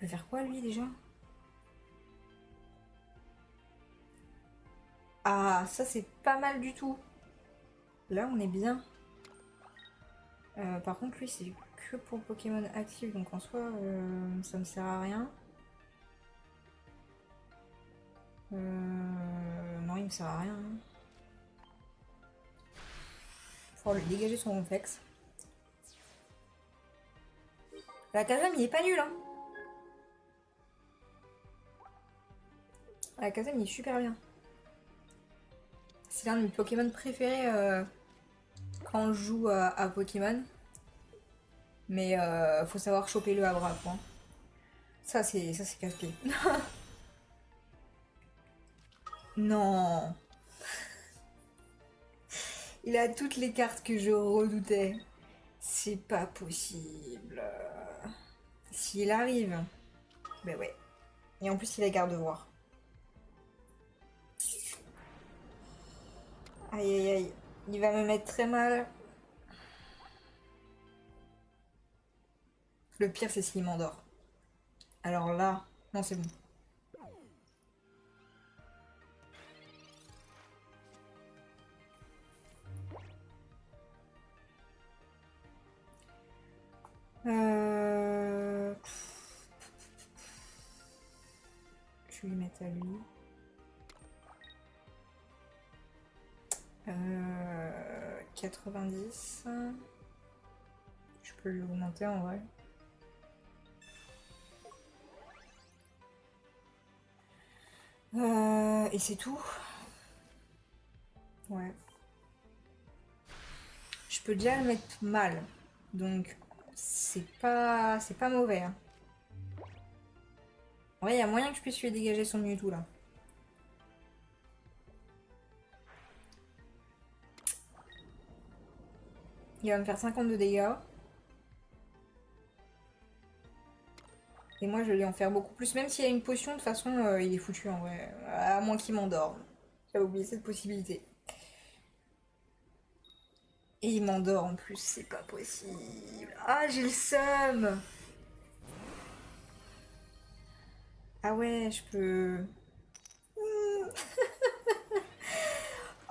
Il va faire quoi lui déjà? Ah, ça c'est pas mal du tout. Là on est bien. Par contre lui c'est que pour Pokémon actif, donc en soi ça me sert à rien. Non, il me sert à rien. Faut lui dégager son complexe. La Kazam il est pas nul, hein. La Kazam il est super bien. C'est l'un de mes Pokémon préférés quand on joue à Pokémon. Mais faut savoir choper le Abra, quoi. Ça c'est casse-pied. Non. Il a toutes les cartes que je redoutais. C'est pas possible. S'il arrive. Ben ouais. Et en plus il a garde-voir. Aïe aïe aïe. Il va me mettre très mal. Le pire c'est s'il m'endort. Alors là, non c'est bon. Euh... Je vais lui mettre à lui. 90. Je peux lui augmenter en vrai. Et c'est tout. peux déjà le mettre mal. Donc, c'est pas mauvais. Hein. Ouais, il y a moyen que je puisse lui dégager son Mewtwo là. Il va me faire 50 de dégâts. Et moi, je vais lui en faire beaucoup plus. Même s'il y a une potion, de toute façon, il est foutu en vrai. À moins qu'il m'endorme. J'avais oublié cette possibilité. Et il m'endort en plus, c'est pas possible. Ah, j'ai le seum. Ah ouais, je peux...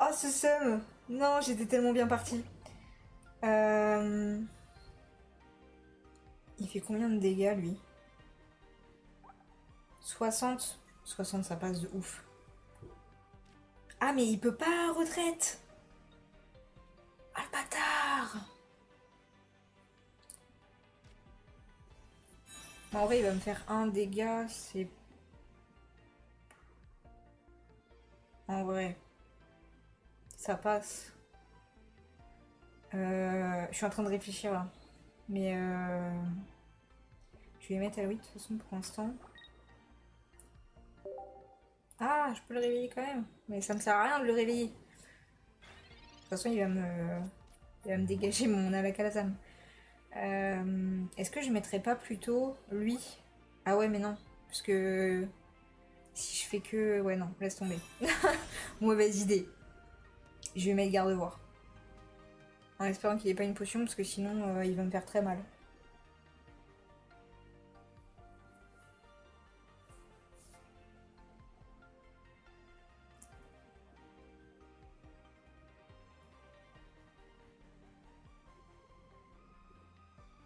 Oh, ce seum. Non, j'étais tellement bien partie. Il fait combien de dégâts, lui? 60. 60, ça passe de ouf. Ah, mais il peut pas retraite. Ah, le bâtard. En vrai, il va me faire un dégât, c'est... En vrai, ça passe. Je suis en train de réfléchir là. Mais je vais mettre à 8 de toute façon pour l'instant. Ah, je peux le réveiller quand même. Mais ça me sert à rien de le réveiller. De toute façon, il va me dégager mon Alakazam. Est-ce que je mettrais pas plutôt lui? Ah ouais, mais non. Parce que si je fais que... Ouais, non, laisse tomber. Mauvaise idée. Je vais mettre garde-voir. En espérant qu'il ait pas une potion, parce que sinon, il va me faire très mal.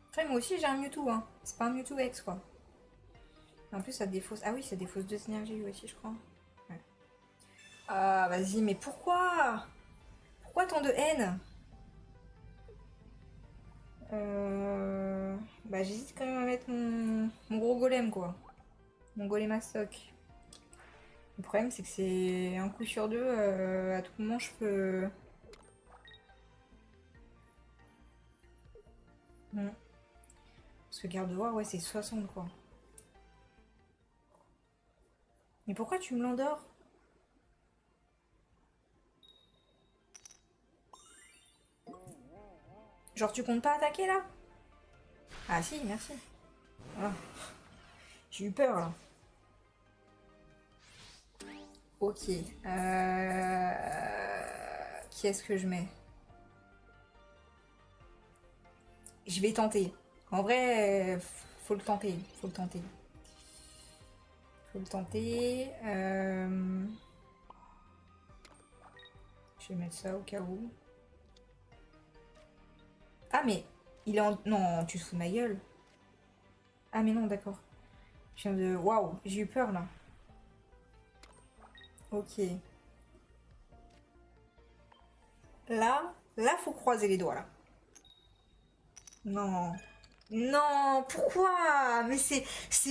Après, moi aussi, j'ai un Mewtwo, hein. C'est pas un Mewtwo X, quoi. En plus, ça défausse... Ah oui, ça défausse 2 énergies, lui aussi, je crois. Ouais. Ah, vas-y, mais pourquoi? Pourquoi tant de haine? Bah, j'hésite quand même à mettre mon gros golem, quoi. Mon golem à stock. Le problème, c'est que c'est un coup sur deux, à tout moment, je peux... Hmm. Parce que garde-voir, ouais, c'est 60, quoi. Mais pourquoi tu me l'endors? Genre, tu comptes pas attaquer, là? Ah si, merci. Ah, j'ai eu peur, là. Ok. Qui est-ce que je mets? Je vais tenter. En vrai, faut le tenter. Faut le tenter. Faut le tenter. Je vais mettre ça au cas où. Ah, mais il est en... Non, tu te fous de ma gueule. Ah, mais non, d'accord. Je viens de... Waouh, j'ai eu peur, là. Ok. Là, faut croiser les doigts, là. Non. Non, pourquoi? Mais c'est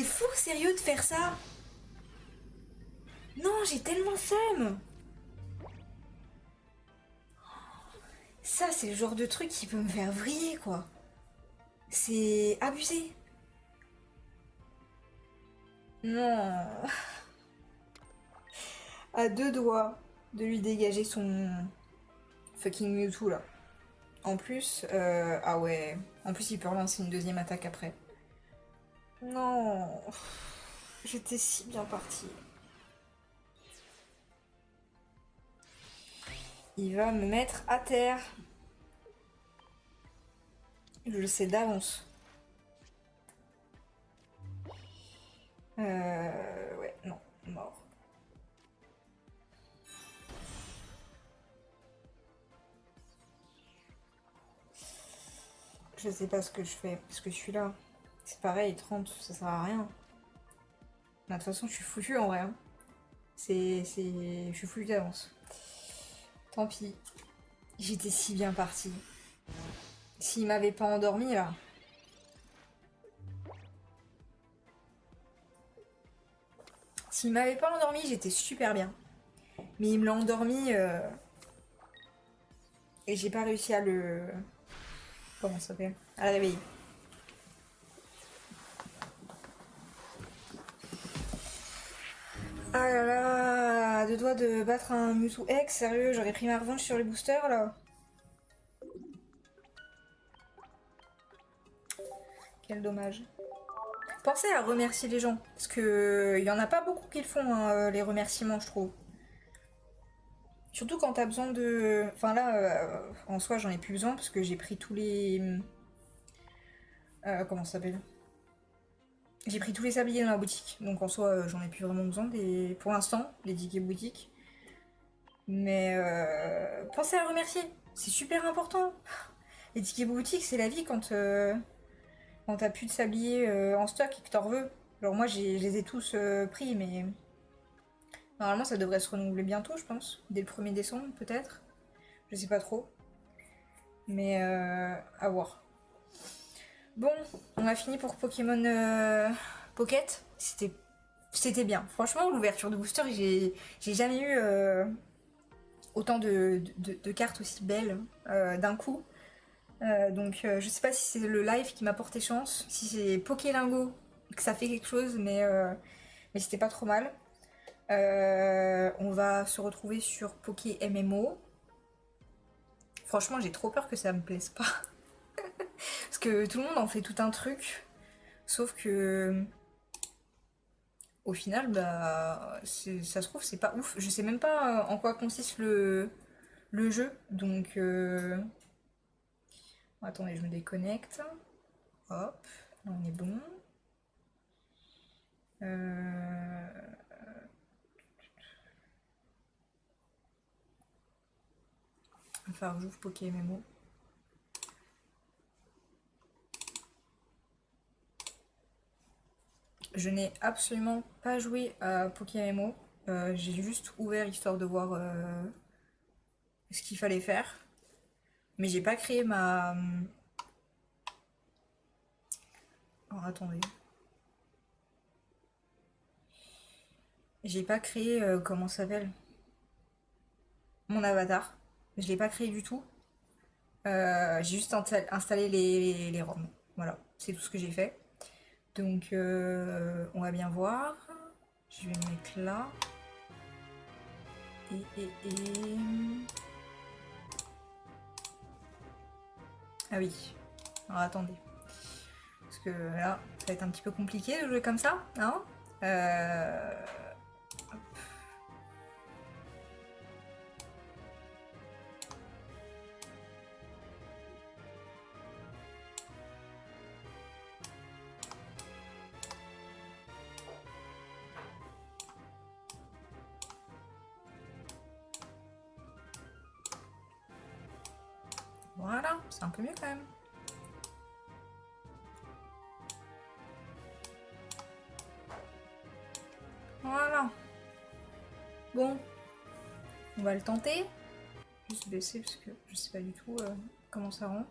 fou, sérieux, de faire ça? Non, j'ai tellement seum. Ça, c'est le genre de truc qui peut me faire vriller, quoi. C'est abusé. Non. À deux doigts de lui dégager son fucking Mewtwo, là. En plus, ah ouais. En plus, il peut relancer une deuxième attaque après. Non. J'étais si bien partie. Il va me mettre à terre. Je le sais d'avance. Ouais, non, mort. Je sais pas ce que je fais, parce que je suis là. C'est pareil, 30, ça sert à rien. De toute façon, je suis foutue en vrai. Hein. Je suis foutue d'avance. Tant pis. J'étais si bien partie. S'il m'avait pas endormi là. S'il m'avait pas endormi, j'étais super bien. Mais il me l'a endormi et j'ai pas réussi à le Comment ça s'appelle? À la réveiller. Ah là là, deux doigts de battre un Mewtwo X, sérieux, j'aurais pris ma revanche sur les boosters là. Quel dommage. Pensez à remercier les gens, parce que il y en a pas beaucoup qui le font, hein, les remerciements, je trouve. Surtout quand t'as besoin de... Enfin là, en soi, j'en ai plus besoin, parce que j'ai pris tous les... comment ça s'appelle? J'ai pris tous les sabliers dans la boutique, donc en soi, j'en ai plus vraiment besoin des... pour l'instant, les tickets boutiques. Mais pensez à remercier, c'est super important. Les tickets boutiques, c'est la vie quand t'as plus de sabliers en stock et que t'en veux. Genre moi, je les ai tous pris, mais normalement, ça devrait se renouveler bientôt, je pense. Dès le 1er décembre, peut-être. Je sais pas trop. Mais à voir. Bon, on a fini pour Pokémon Pocket. C'était bien. Franchement, l'ouverture de booster, j'ai jamais eu autant de cartes aussi belles d'un coup. Donc je sais pas si c'est le live qui m'a porté chance, si c'est Pokélingo que ça fait quelque chose, mais c'était pas trop mal. On va se retrouver sur Poké MMO. Franchement, j'ai trop peur que ça me plaise pas. Parce que tout le monde en fait tout un truc. Sauf que au final, bah, ça se trouve, c'est pas ouf. Je sais même pas en quoi consiste le jeu. Donc, attendez, je me déconnecte. Hop, là, on est bon. Enfin, j'ouvre Poké MMO. Je n'ai absolument pas joué à Poké MMO. J'ai juste ouvert histoire de voir ce qu'il fallait faire. Mais j'ai pas créé ma... Oh, attendez. J'ai pas créé, comment ça s'appelle? Mon avatar. Je l'ai pas créé du tout. J'ai juste installé les ROM. Voilà, c'est tout ce que j'ai fait. Donc, on va bien voir. Je vais me mettre là. Et... Ah oui. Alors, attendez. Parce que là, ça va être un petit peu compliqué de jouer comme ça, hein. Voilà, c'est un peu mieux quand même. Voilà. Bon, on va le tenter. Juste baisser parce que je sais pas du tout comment ça rend.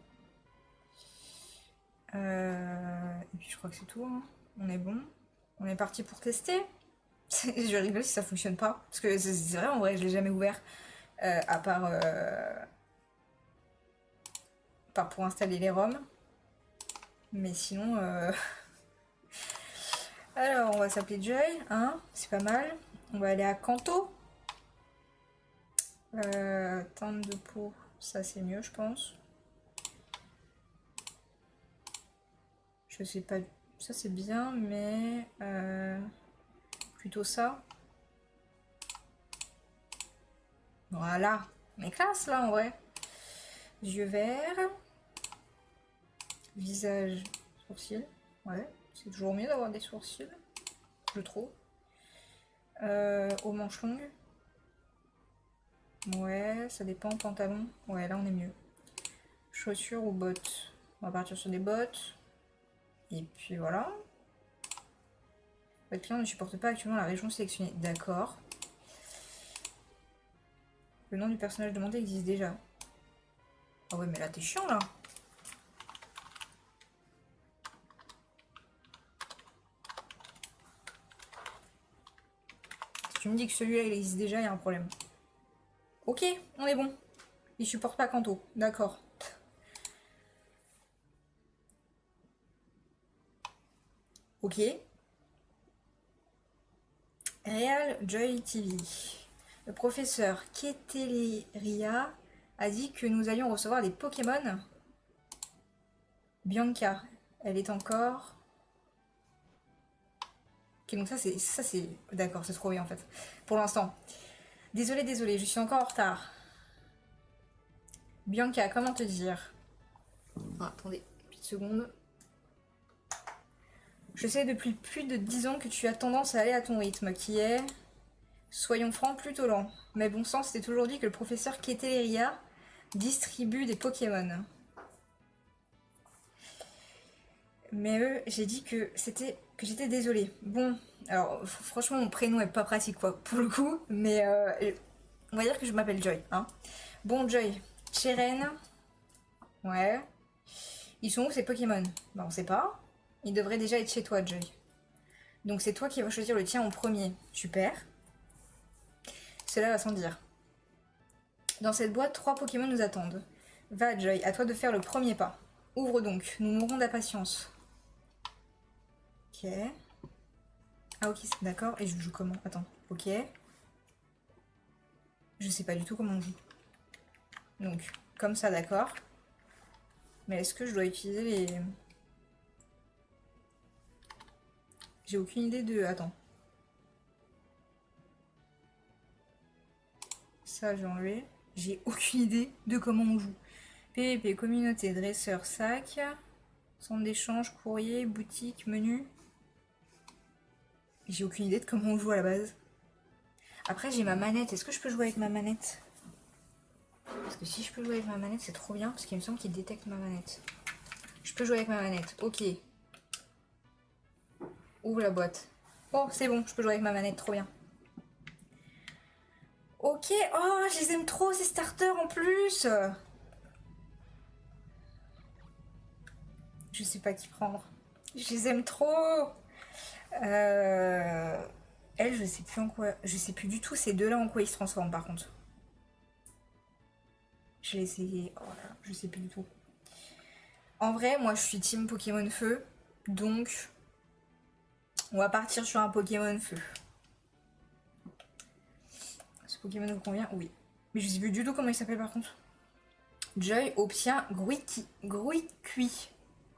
Et puis je crois que c'est tout, hein. On est bon. On est parti pour tester. Je rigole si ça fonctionne pas. Parce que c'est vrai, en vrai, je l'ai jamais ouvert. À part pour installer les ROM. Mais sinon... Alors, on va s'appeler Joy, hein. C'est pas mal. On va aller à Kanto. Teinte de peau, ça c'est mieux, je pense. Je sais pas... Ça c'est bien, mais... plutôt ça. Voilà. On est classe là en vrai. Yeux verts. Visage, sourcils. Ouais, c'est toujours mieux d'avoir des sourcils, je trouve. Aux manches longues. Ouais, ça dépend. Pantalon. Ouais, là on est mieux. Chaussures ou bottes. On va partir sur des bottes. Et puis voilà. Votre client ne supporte pas actuellement la région sélectionnée. D'accord. Le nom du personnage demandé existe déjà. Ah ouais, mais là t'es chiant là. Si tu me dis que celui-là il existe déjà, il y a un problème. Ok, on est bon. Il supporte pas Kanto. D'accord. Ok. Real Joy TV. Le professeur Keteleria a dit que nous allions recevoir des Pokémon. Bianca, elle est encore... Ok, donc ça c'est... D'accord, c'est trop bien en fait. Pour l'instant. Désolée, je suis encore en retard. Bianca, comment te dire? Attendez, une petite seconde. Je sais depuis plus de 10 ans que tu as tendance à aller à ton rythme, qui est, soyons francs, plutôt lent. Mais bon sang, c'était toujours dit que le professeur Keteleria distribue des Pokémon. Mais j'ai dit que j'étais désolée. Bon, alors franchement mon prénom est pas pratique quoi, pour le coup, mais on va dire que je m'appelle Joy, hein. Bon Joy, Cheren, ouais. Ils sont où ces Pokémon? Bah on sait pas. Ils devraient déjà être chez toi Joy. Donc c'est toi qui vas choisir le tien en premier. Super. Cela va sans dire. Dans cette boîte, 3 Pokémon nous attendent. Va Joy, à toi de faire le premier pas. Ouvre donc, nous mourrons d'impatience. Ok. Ah ok, d'accord. Et je joue comment? Attends, ok. Je sais pas du tout comment on joue. Donc, comme ça, d'accord. Mais est-ce que je dois utiliser les... J'ai aucune idée de... Attends. Ça, j'ai enlevé. J'ai aucune idée de comment on joue. PVP, communauté, dresseur, sac. Centre d'échange, courrier, boutique, menu. J'ai aucune idée de comment on joue à la base. Après, j'ai ma manette. Est-ce que je peux jouer avec ma manette? Parce que si je peux jouer avec ma manette, c'est trop bien. Parce qu'il me semble qu'il détecte ma manette. Je peux jouer avec ma manette. Ok. Ouvre la boîte. Oh, c'est bon. Je peux jouer avec ma manette. Trop bien. Ok. Oh, je les aime trop, ces starters en plus. Je sais pas qui prendre. Je les aime trop. Elle, je sais plus en quoi. Je sais plus du tout ces deux-là en quoi ils se transforment par contre. Je l'ai essayé. Oh là, je sais plus du tout. En vrai, moi je suis team Pokémon Feu. Donc, on va partir sur un Pokémon Feu. Ce Pokémon vous convient? Oui. Mais je sais plus du tout comment il s'appelle par contre. Joy obtient Gruiki.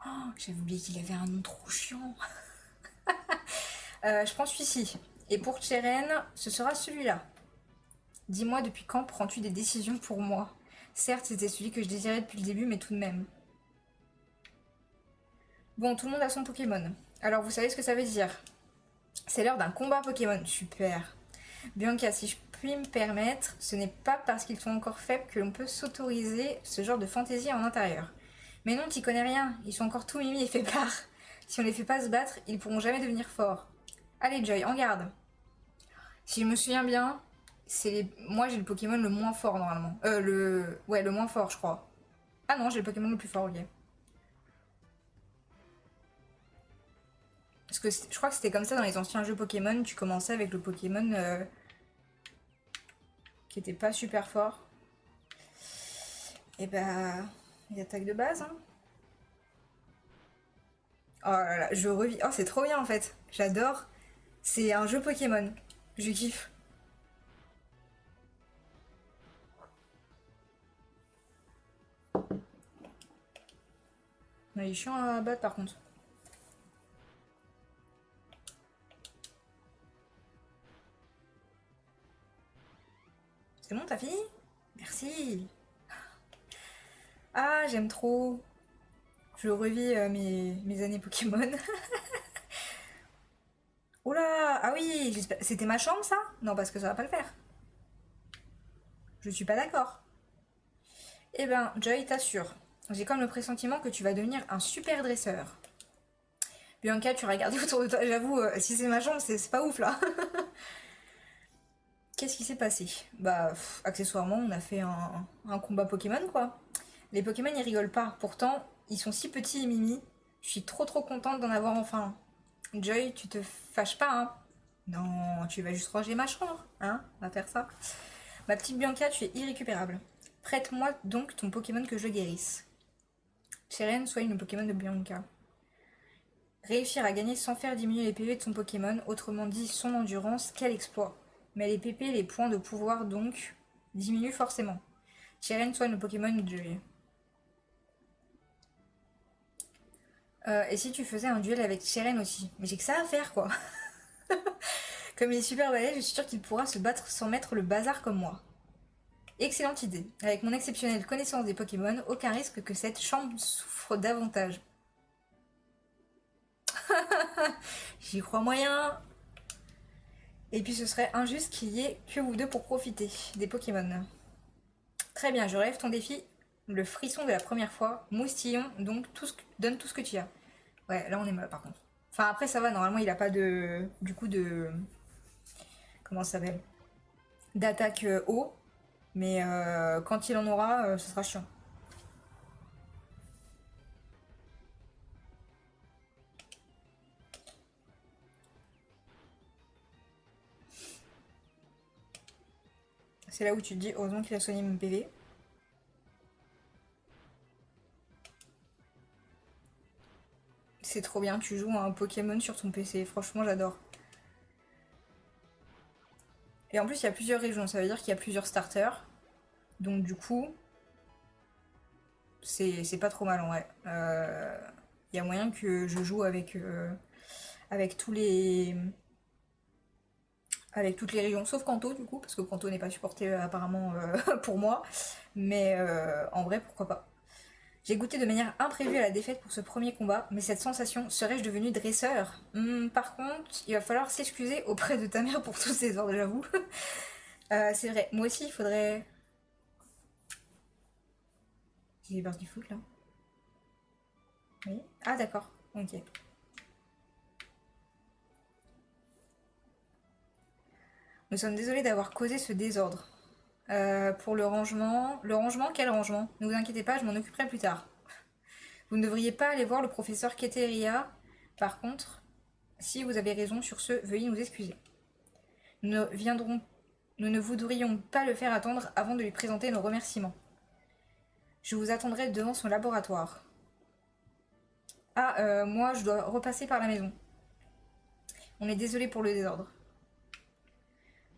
Oh, j'avais oublié qu'il avait un nom trop chiant. Je prends celui-ci. Et pour Cheren, ce sera celui-là. Dis-moi, depuis quand prends-tu des décisions pour moi? Certes, c'était celui que je désirais depuis le début, mais tout de même. Bon, tout le monde a son Pokémon. Alors, vous savez ce que ça veut dire? C'est l'heure d'un combat Pokémon. Super. Bianca, si je puis me permettre, ce n'est pas parce qu'ils sont encore faibles que l'on peut s'autoriser ce genre de fantaisie en intérieur. Mais non, t'y connais rien. Ils sont encore tout mimi et faiblards. Si on les fait pas se battre, ils pourront jamais devenir forts. Allez, Joy, en garde. Si je me souviens bien, moi j'ai le Pokémon le moins fort normalement. Ouais, le moins fort, je crois. Ah non, j'ai le Pokémon le plus fort, ok. Parce que je crois que c'était comme ça dans les anciens jeux Pokémon, tu commençais avec le Pokémon qui était pas super fort. Et bah, il attaque de base. Hein. Oh là là, je revis. Oh, c'est trop bien en fait. J'adore. C'est un jeu Pokémon. Je kiffe. Il est chiant à battre par contre. C'est bon, t'as fini? Merci. Ah, j'aime trop. Je revis mes années Pokémon. Oula, ah oui, c'était ma chambre ça? Non, parce que ça va pas le faire. Je suis pas d'accord. Eh ben, Joy, t'assure. J'ai comme le pressentiment que tu vas devenir un super dresseur. Bianca, tu regardes autour de toi, j'avoue, si c'est ma chambre, c'est pas ouf là. Qu'est-ce qui s'est passé? Bah, accessoirement, on a fait un combat Pokémon quoi. Les Pokémon ils rigolent pas, pourtant ils sont si petits et mimi. Je suis trop contente d'en avoir enfin un. Joy, tu te fâches pas hein? Non, tu vas juste ranger ma chambre, hein? On va faire ça. Ma petite Bianca, tu es irrécupérable. Prête-moi donc ton Pokémon que je guérisse. Cheren soigne le Pokémon de Bianca. Réussir à gagner sans faire diminuer les PV de son Pokémon, autrement dit son endurance, quel exploit. Mais les PP, les points de pouvoir donc, diminuent forcément. Cheren soigne le Pokémon de Joy. Et si tu faisais un duel avec Cheren aussi? Mais j'ai que ça à faire quoi. Comme il est super balèze, je suis sûre qu'il pourra se battre sans mettre le bazar comme moi. Excellente idée. Avec mon exceptionnelle connaissance des Pokémon, aucun risque que cette chambre souffre davantage. J'y crois moyen. Et puis ce serait injuste qu'il y ait que vous deux pour profiter des Pokémon. Très bien, je relève ton défi. Le frisson de la première fois. Moustillon, donc donne tout ce que tu as. Ouais, là on est mal par contre. Enfin après ça va, normalement il a pas de... Du coup de... Comment ça s'appelle? D'attaque haut. Mais quand il en aura, ce sera chiant. C'est là où tu te dis, heureusement qu'il a soigné mon PV. C'est trop bien, tu joues à un Pokémon sur ton PC, franchement j'adore. Et en plus il y a plusieurs régions, ça veut dire qu'il y a plusieurs starters. Donc du coup, c'est pas trop mal en vrai. Il y a moyen que je joue avec tous les... Avec toutes les régions, sauf Kanto du coup, parce que Kanto n'est pas supporté apparemment pour moi. Mais en vrai, pourquoi pas. J'ai goûté de manière imprévue à la défaite pour ce premier combat, mais cette sensation, serais-je devenu dresseur? Par contre, il va falloir s'excuser auprès de ta mère pour tous ces ordres, j'avoue. C'est vrai, moi aussi, il faudrait... J'ai peur du foot, là. Oui. Ah, d'accord, ok. Nous sommes désolés d'avoir causé ce désordre. Pour le rangement... Le rangement, quel rangement? Ne vous inquiétez pas, je m'en occuperai plus tard. Vous ne devriez pas aller voir le professeur Keteria. Par contre, si vous avez raison sur ce, veuillez nous excuser. Nous ne voudrions pas le faire attendre avant de lui présenter nos remerciements. Je vous attendrai devant son laboratoire. Ah, moi, je dois repasser par la maison. On est désolé pour le désordre.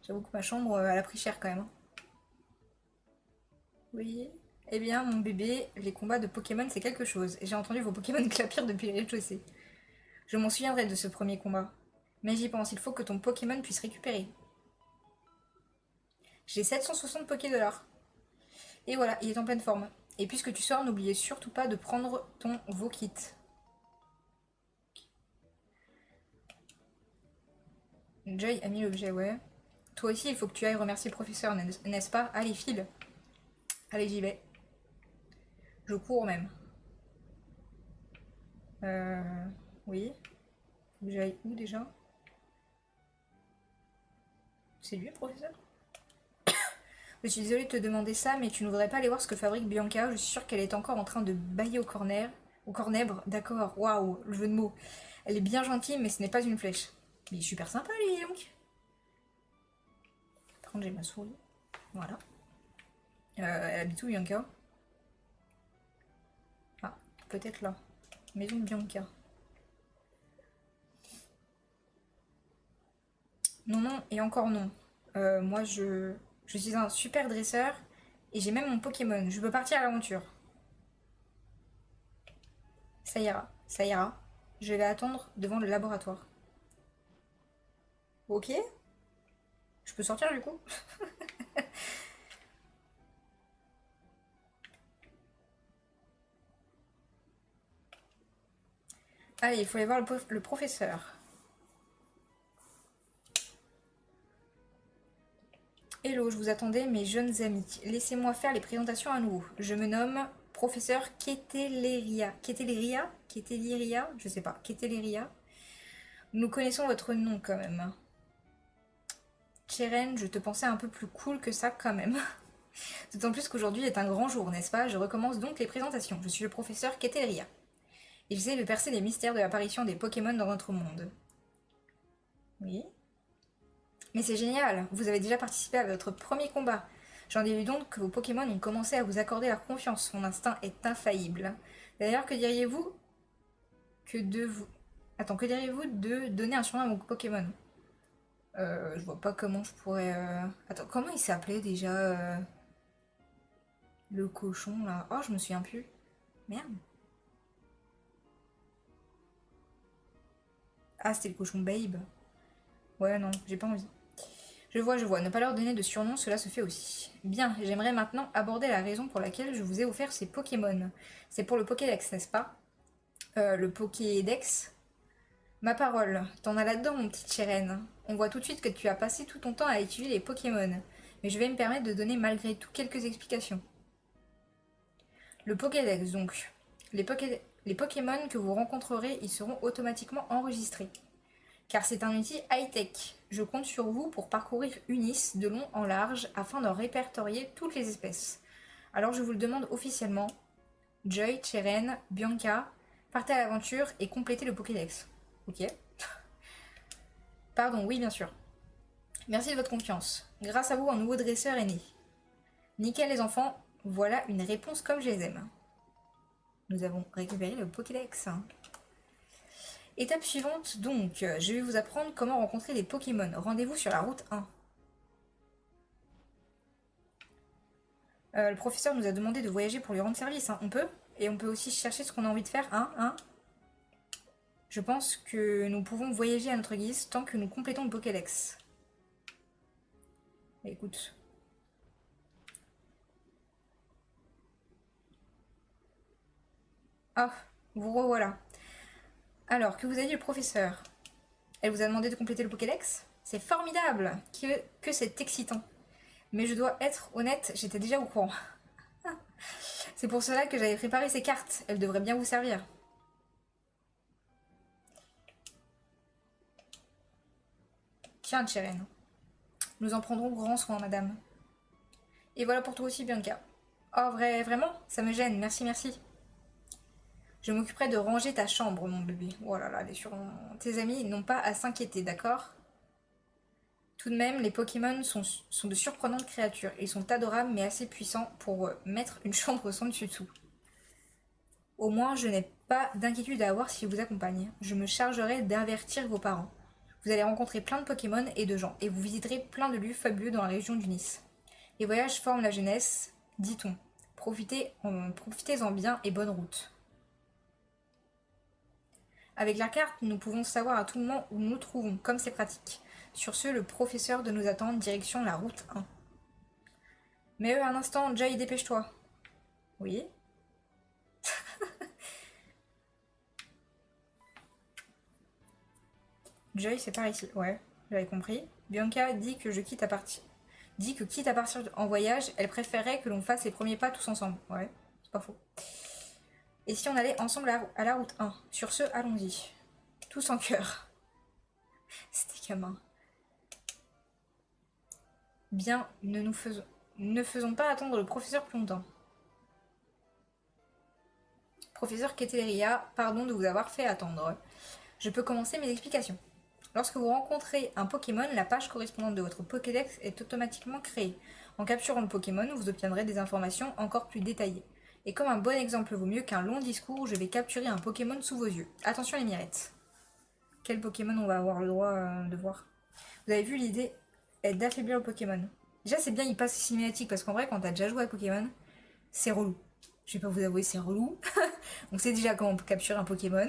J'avoue que ma chambre, elle a pris cher quand même. Hein. Oui. Eh bien, mon bébé, les combats de Pokémon, c'est quelque chose. J'ai entendu vos Pokémon clapir depuis le rez-de-chaussée. Je m'en souviendrai de ce premier combat. Mais j'y pense, il faut que ton Pokémon puisse récupérer. J'ai 760 Pokédollars. Et voilà, il est en pleine forme. Et puisque tu sors, n'oubliez surtout pas de prendre ton Vokit. Joy a mis l'objet, ouais. Toi aussi, il faut que tu ailles remercier le professeur, n'est-ce pas? Allez, file. Allez, j'y vais. Je cours même. Oui. Faut que j'aille où déjà? C'est lui le professeur? Je suis désolée de te demander ça, mais tu ne voudrais pas aller voir ce que fabrique Bianca? Je suis sûre qu'elle est encore en train de bailler au corner. Au cornèbre, d'accord, waouh, le jeu de mots. Elle est bien gentille, mais ce n'est pas une flèche. Mais il est super sympa, lui, donc. Par contre, j'ai ma souris. Voilà. Elle habite où, Bianca? Ah, peut-être là. Maison de Bianca. Non, non, et encore non. Moi, je suis un super dresseur et j'ai même mon Pokémon. Je peux partir à l'aventure. Ça ira, ça ira. Je vais attendre devant le laboratoire. Ok? Je peux sortir du coup? Allez, il faut aller voir le professeur. Hello, je vous attendais, mes jeunes amis. Laissez-moi faire les présentations à nouveau. Je me nomme professeur Keteleria. Keteleria? Keteleria? Je sais pas. Keteleria. Nous connaissons votre nom quand même. Cheren, je te pensais un peu plus cool que ça quand même. D'autant plus qu'aujourd'hui est un grand jour, n'est-ce pas? Je recommence donc les présentations. Je suis le professeur Keteleria. Et j'essaie de percer les mystères de l'apparition des Pokémon dans notre monde. Oui. Mais c'est génial, vous avez déjà participé à votre premier combat. J'en déduis donc que vos Pokémon ont commencé à vous accorder leur confiance. Mon instinct est infaillible. D'ailleurs, que diriez-vous que de vous... Attends, que diriez-vous de donner un surnom à mon Pokémon? Je vois pas comment je pourrais... Attends, comment il s'appelait déjà le cochon là? Oh, je me souviens plus. Merde. Ah, c'était le cochon Babe. Ouais, non, j'ai pas envie. Je vois. Ne pas leur donner de surnom, cela se fait aussi. Bien, j'aimerais maintenant aborder la raison pour laquelle je vous ai offert ces Pokémon. C'est pour le Pokédex, n'est-ce pas? Le Pokédex. Ma parole, t'en as là-dedans, mon petit Cheren. On voit tout de suite que tu as passé tout ton temps à étudier les Pokémon. Mais je vais me permettre de donner malgré tout quelques explications. Le Pokédex, donc. Les Pokémon que vous rencontrerez y seront automatiquement enregistrés. Car c'est un outil high-tech. Je compte sur vous pour parcourir Unis de long en large afin d'en répertorier toutes les espèces. Alors je vous le demande officiellement. Joy, Cheren, Bianca, partez à l'aventure et complétez le Pokédex. Ok. Pardon, oui bien sûr. Merci de votre confiance. Grâce à vous, un nouveau dresseur est né. Nickel les enfants, voilà une réponse comme je les aime. Nous avons récupéré le Pokédex. Étape suivante, donc, je vais vous apprendre comment rencontrer les Pokémon. Rendez-vous sur la route 1. Le professeur nous a demandé de voyager pour lui rendre service, hein. On peut. Et on peut aussi chercher ce qu'on a envie de faire, hein. Je pense que nous pouvons voyager à notre guise tant que nous complétons le Pokédex. Écoute. Ah, vous revoilà. Alors, que vous a dit le professeur? Elle vous a demandé de compléter le Pokédex? C'est formidable! Que c'est excitant. Mais je dois être honnête, j'étais déjà au courant. C'est pour cela que j'avais préparé ces cartes. Elles devraient bien vous servir. Tiens, Cheren. Nous en prendrons grand soin, madame. Et voilà pour toi aussi, Bianca. Oh, vraiment? Ça me gêne, merci. Je m'occuperai de ranger ta chambre, mon bébé. Oh là là, tes amis n'ont pas à s'inquiéter, d'accord? Tout de même, les Pokémon sont de surprenantes créatures. Ils sont adorables mais assez puissants pour mettre une chambre sans dessus-dessous. Au moins, je n'ai pas d'inquiétude à avoir s'ils vous accompagnent. Je me chargerai d'avertir vos parents. Vous allez rencontrer plein de Pokémon et de gens, et vous visiterez plein de lieux fabuleux dans la région du Nice. Les voyages forment la jeunesse, dit-on. Profitez-en bien et bonne route. Avec la carte, nous pouvons savoir à tout moment où nous nous trouvons, comme c'est pratique. Sur ce, le professeur de nous attendre, direction la route 1. Mais un instant, Jay, dépêche-toi. Oui. Joy, c'est par ici. Ouais, j'avais compris. Bianca dit que quitte à partir en voyage, elle préférerait que l'on fasse les premiers pas tous ensemble. Ouais, c'est pas faux. Et si on allait ensemble à la route 1? Sur ce, allons-y. Tous en cœur. C'était gamin. Bien, ne faisons pas attendre le professeur plus longtemps. Professeur Keteria, pardon de vous avoir fait attendre. Je peux commencer mes explications. Lorsque vous rencontrez un Pokémon, la page correspondante de votre Pokédex est automatiquement créée. En capturant le Pokémon, vous obtiendrez des informations encore plus détaillées. Et comme un bon exemple vaut mieux qu'un long discours, je vais capturer un Pokémon sous vos yeux. Attention les mirettes. Quel Pokémon on va avoir le droit de voir? Vous avez vu, l'idée est d'affaiblir le Pokémon. Déjà c'est bien il passe cinématique parce qu'en vrai quand t'as déjà joué à Pokémon, c'est relou. Je vais pas vous avouer, c'est relou. On sait déjà comment on peut capturer un Pokémon.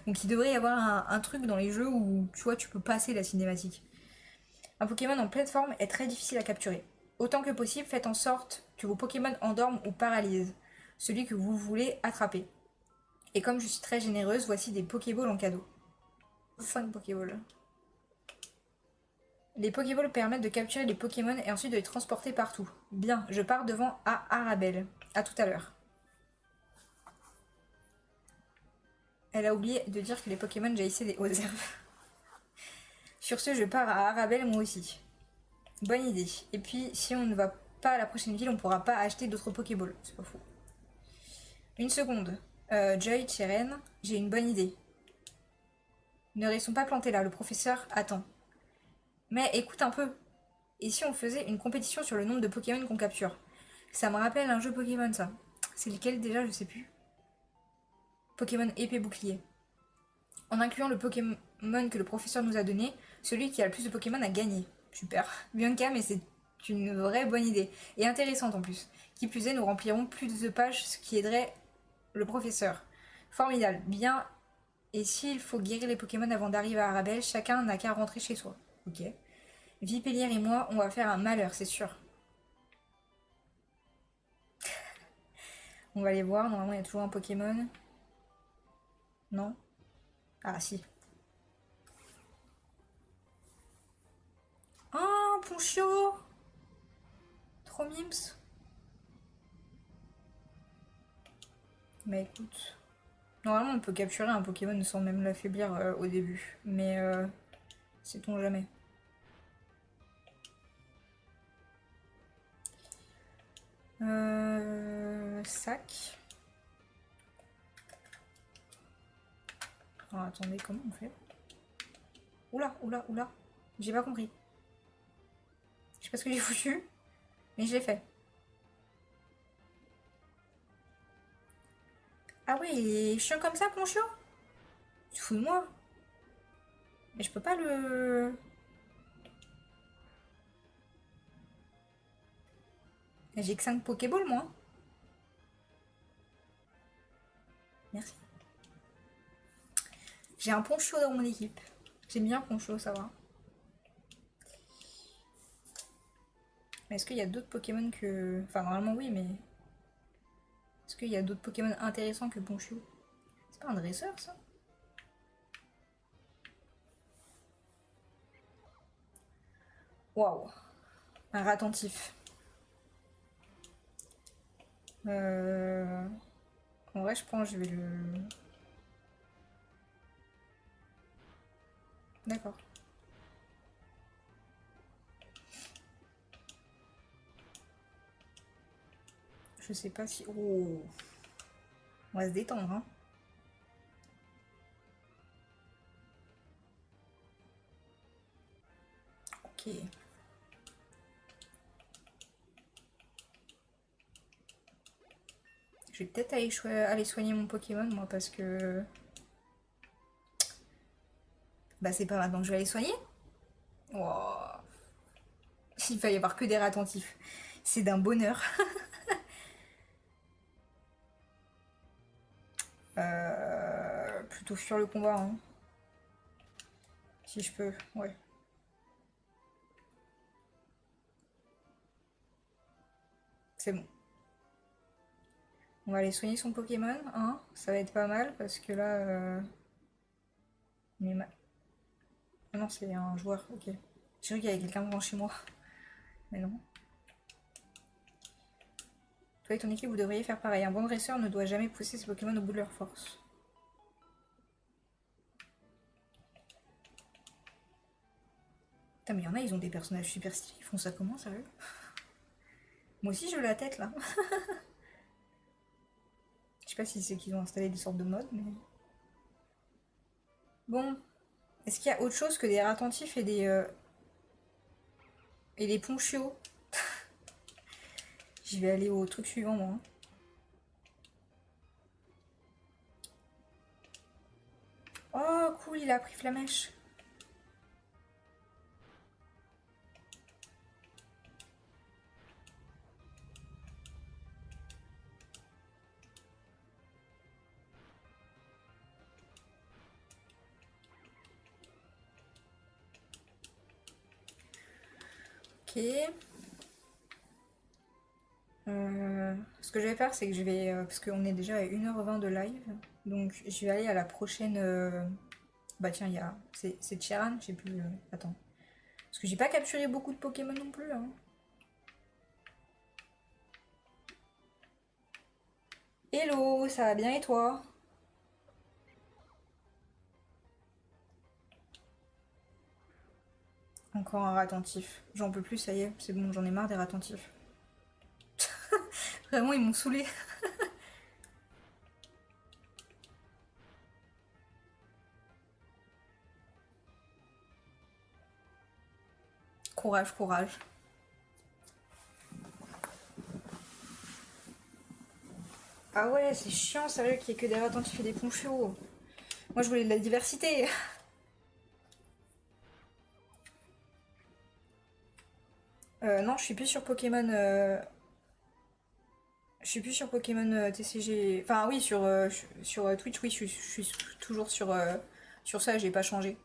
Donc il devrait y avoir un truc dans les jeux où tu vois tu peux passer la cinématique. Un Pokémon en pleine forme est très difficile à capturer. Autant que possible, faites en sorte que vos Pokémon endorment ou paralysent celui que vous voulez attraper. Et comme je suis très généreuse, voici des Pokéballs en cadeau. 5 Pokéballs. Les Pokéballs permettent de capturer les Pokémon et ensuite de les transporter partout. Bien, je pars devant à Arabelle. A tout à l'heure. Elle a oublié de dire que les Pokémon jaillissaient des hautes herbes. Sur ce, je pars à Arabelle moi aussi. Bonne idée. Et puis, si on ne va pas à la prochaine ville, on pourra pas acheter d'autres Pokéballs. C'est pas fou. Une seconde. Joy, Cheren, j'ai une bonne idée. Ne restons pas plantés là, le professeur attend. Mais écoute un peu. Et si on faisait une compétition sur le nombre de Pokémon qu'on capture? Ça me rappelle un jeu Pokémon, ça. C'est lequel déjà? Je sais plus. Pokémon épée bouclier. En incluant le Pokémon que le professeur nous a donné, celui qui a le plus de Pokémon a gagné. Super. Bianca, mais c'est une vraie bonne idée. Et intéressante en plus. Qui plus est, nous remplirons plus de pages, ce qui aiderait le professeur. Formidable. Bien. Et s'il faut guérir les Pokémon avant d'arriver à Arabelle, chacun n'a qu'à rentrer chez soi. Ok. Vipellière et moi, on va faire un malheur, c'est sûr. On va aller voir. Normalement, il y a toujours un Pokémon. Non? Ah, si. Oh, Ponchio! Trop mims. Bah écoute. Normalement, on peut capturer un Pokémon sans même l'affaiblir au début. Mais sait-on jamais. Sac. Alors, attendez, comment on fait? Oula, oula, oula. J'ai pas compris. Je sais pas ce que j'ai foutu, mais je l'ai fait. Ah oui, il est chiant comme ça, Ponchio? Tu te fous de moi? Mais je peux pas le... J'ai que 5 Pokéballs, moi. Merci. J'ai un Ponchio dans mon équipe. J'aime bien Ponchio, ça va. Mais est-ce qu'il y a d'autres Pokémon que... Enfin, normalement, oui, mais... Est-ce qu'il y a d'autres Pokémon intéressants que Ponchio? C'est pas un dresseur, ça? Waouh. Un ratentif. En vrai, je pense que je vais le... D'accord. Je sais pas si... Oh. On va se détendre, hein. Ok. Je vais peut-être aller soigner mon Pokémon, moi, parce que... Bah, c'est pas maintenant que je vais aller soigner. Oh. Il va y avoir que des attentifs. C'est d'un bonheur. Plutôt fuir le combat, hein. Si je peux, ouais. C'est bon. On va aller soigner son Pokémon, hein. Ça va être pas mal, parce que là... Mais ah non, c'est un joueur, ok. J'ai cru qu'il y avait quelqu'un devant chez moi. Mais non. Toi et ton équipe, vous devriez faire pareil. Un bon dresseur ne doit jamais pousser ses Pokémon au bout de leur force. Putain, mais il y en a, ils ont des personnages super stylés. Ils font ça comment, sérieux? Moi aussi, je veux la tête, là. Je sais pas si c'est qu'ils ont installé des sortes de modes, mais... Bon. Est-ce qu'il y a autre chose que des attentifs et des ponchios? Je vais aller au truc suivant, moi. Oh, cool, il a pris Flamèche. Ok. Ce que je vais faire, c'est que je vais... parce qu'on est déjà à 1h20 de live. Donc, je vais aller à la prochaine... Bah tiens, il y a... C'est Chiran, je sais plus... Attends. Parce que j'ai pas capturé beaucoup de Pokémon non plus, hein. Hello, ça va bien et toi? Encore un attentif. J'en peux plus, ça y est, c'est bon, j'en ai marre des attentifs. Vraiment, ils m'ont saoulé. Courage, courage. Ah ouais, c'est chiant, sérieux, qu'il y ait que des attentifs et des ponchos. Moi je voulais de la diversité. Non, je suis plus sur Pokémon. Je suis plus sur Pokémon TCG. Enfin oui, sur Twitch, oui, je suis toujours sur ça, j'ai pas changé.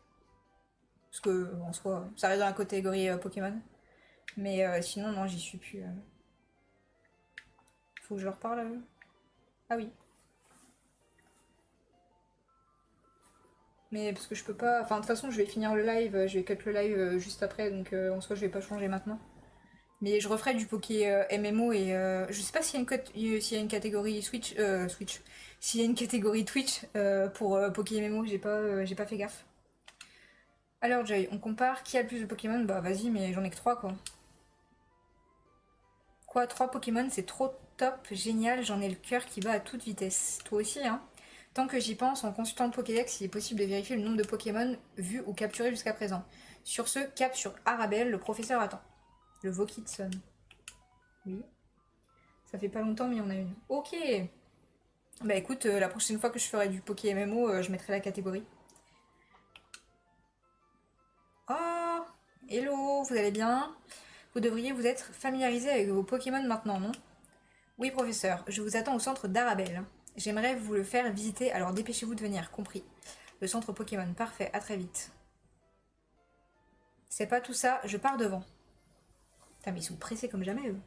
Parce que en soi, ça reste dans la catégorie Pokémon. Mais sinon, non, j'y suis plus. Faut que je leur parle. Ah oui. Mais parce que je peux pas. Enfin, de toute façon, je vais finir le live, je vais cut le live juste après, donc en soi, je vais pas changer maintenant. Mais je referai du Poké MMO et je sais pas s'il y a une catégorie Switch. S'il y a une catégorie Twitch pour Poké MMO, j'ai pas fait gaffe. Alors, Joy, on compare qui a le plus de Pokémon? Bah, vas-y, mais j'en ai que 3 quoi. Quoi, 3 Pokémon, c'est trop top, génial, j'en ai le cœur qui bat à toute vitesse. Toi aussi, hein? Tant que j'y pense, en consultant le Pokédex, il est possible de vérifier le nombre de Pokémon vus ou capturés jusqu'à présent. Sur ce, cap sur Arabelle, le professeur attend. Le Vokitson. Oui. Ça fait pas longtemps, mais il y en a une. Ok. Bah écoute, la prochaine fois que je ferai du Poké MMO, je mettrai la catégorie. Oh, hello, vous allez bien? Vous devriez vous être familiarisé avec vos Pokémon maintenant, non? Oui, professeur, je vous attends au centre d'Arabelle. J'aimerais vous le faire visiter, alors dépêchez-vous de venir, compris. Le centre Pokémon, parfait, à très vite. C'est pas tout ça, je pars devant. Putain, mais ils sont pressés comme jamais, eux.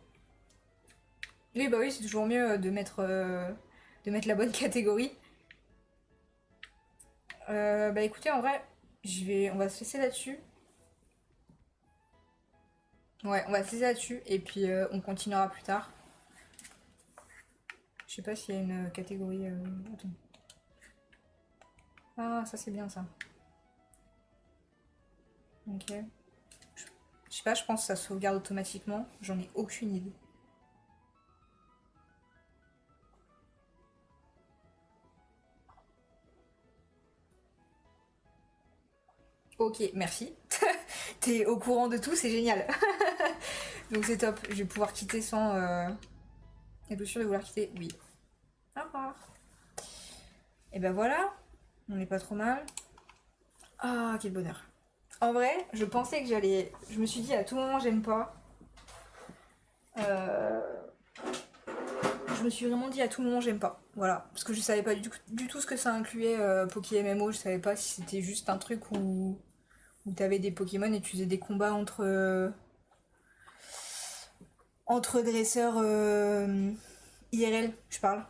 Oui, bah oui, c'est toujours mieux de mettre la bonne catégorie. Bah écoutez, en vrai, on va se laisser là-dessus. Ouais, on va se laisser là-dessus et puis on continuera plus tard. Je sais pas s'il y a une catégorie. Attends. Ah, ça c'est bien ça. Ok. Je sais pas, je pense que ça sauvegarde automatiquement. J'en ai aucune idée. Ok, merci. T'es au courant de tout, c'est génial. Donc c'est top. Je vais pouvoir quitter sans être sûr de vouloir quitter. Oui. Au revoir. Et ben voilà. On n'est pas trop mal. Ah, quel bonheur. En vrai, je pensais que j'allais. Je me suis dit à tout moment, j'aime pas. Euh, Je me suis vraiment dit à tout moment, j'aime pas. Voilà. Parce que je savais pas du tout ce que ça incluait Poké MMO. Je savais pas si c'était juste un truc où t'avais des Pokémon et tu faisais des combats entre dresseurs IRL, je parle.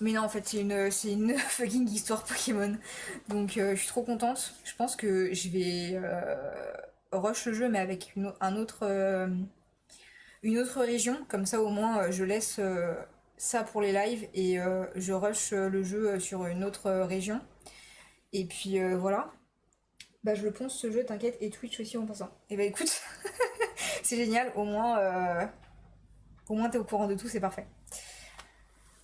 Mais non, en fait, c'est une fucking histoire Pokémon. Donc, je suis trop contente. Je pense que je vais rush le jeu, mais avec une autre région. Comme ça, au moins, je laisse ça pour les lives et je rush le jeu sur une autre région. Et puis voilà. Bah, je le ponce ce jeu, t'inquiète, et Twitch aussi en passant. Et bah, écoute, c'est génial. Au moins, t'es au courant de tout, c'est parfait.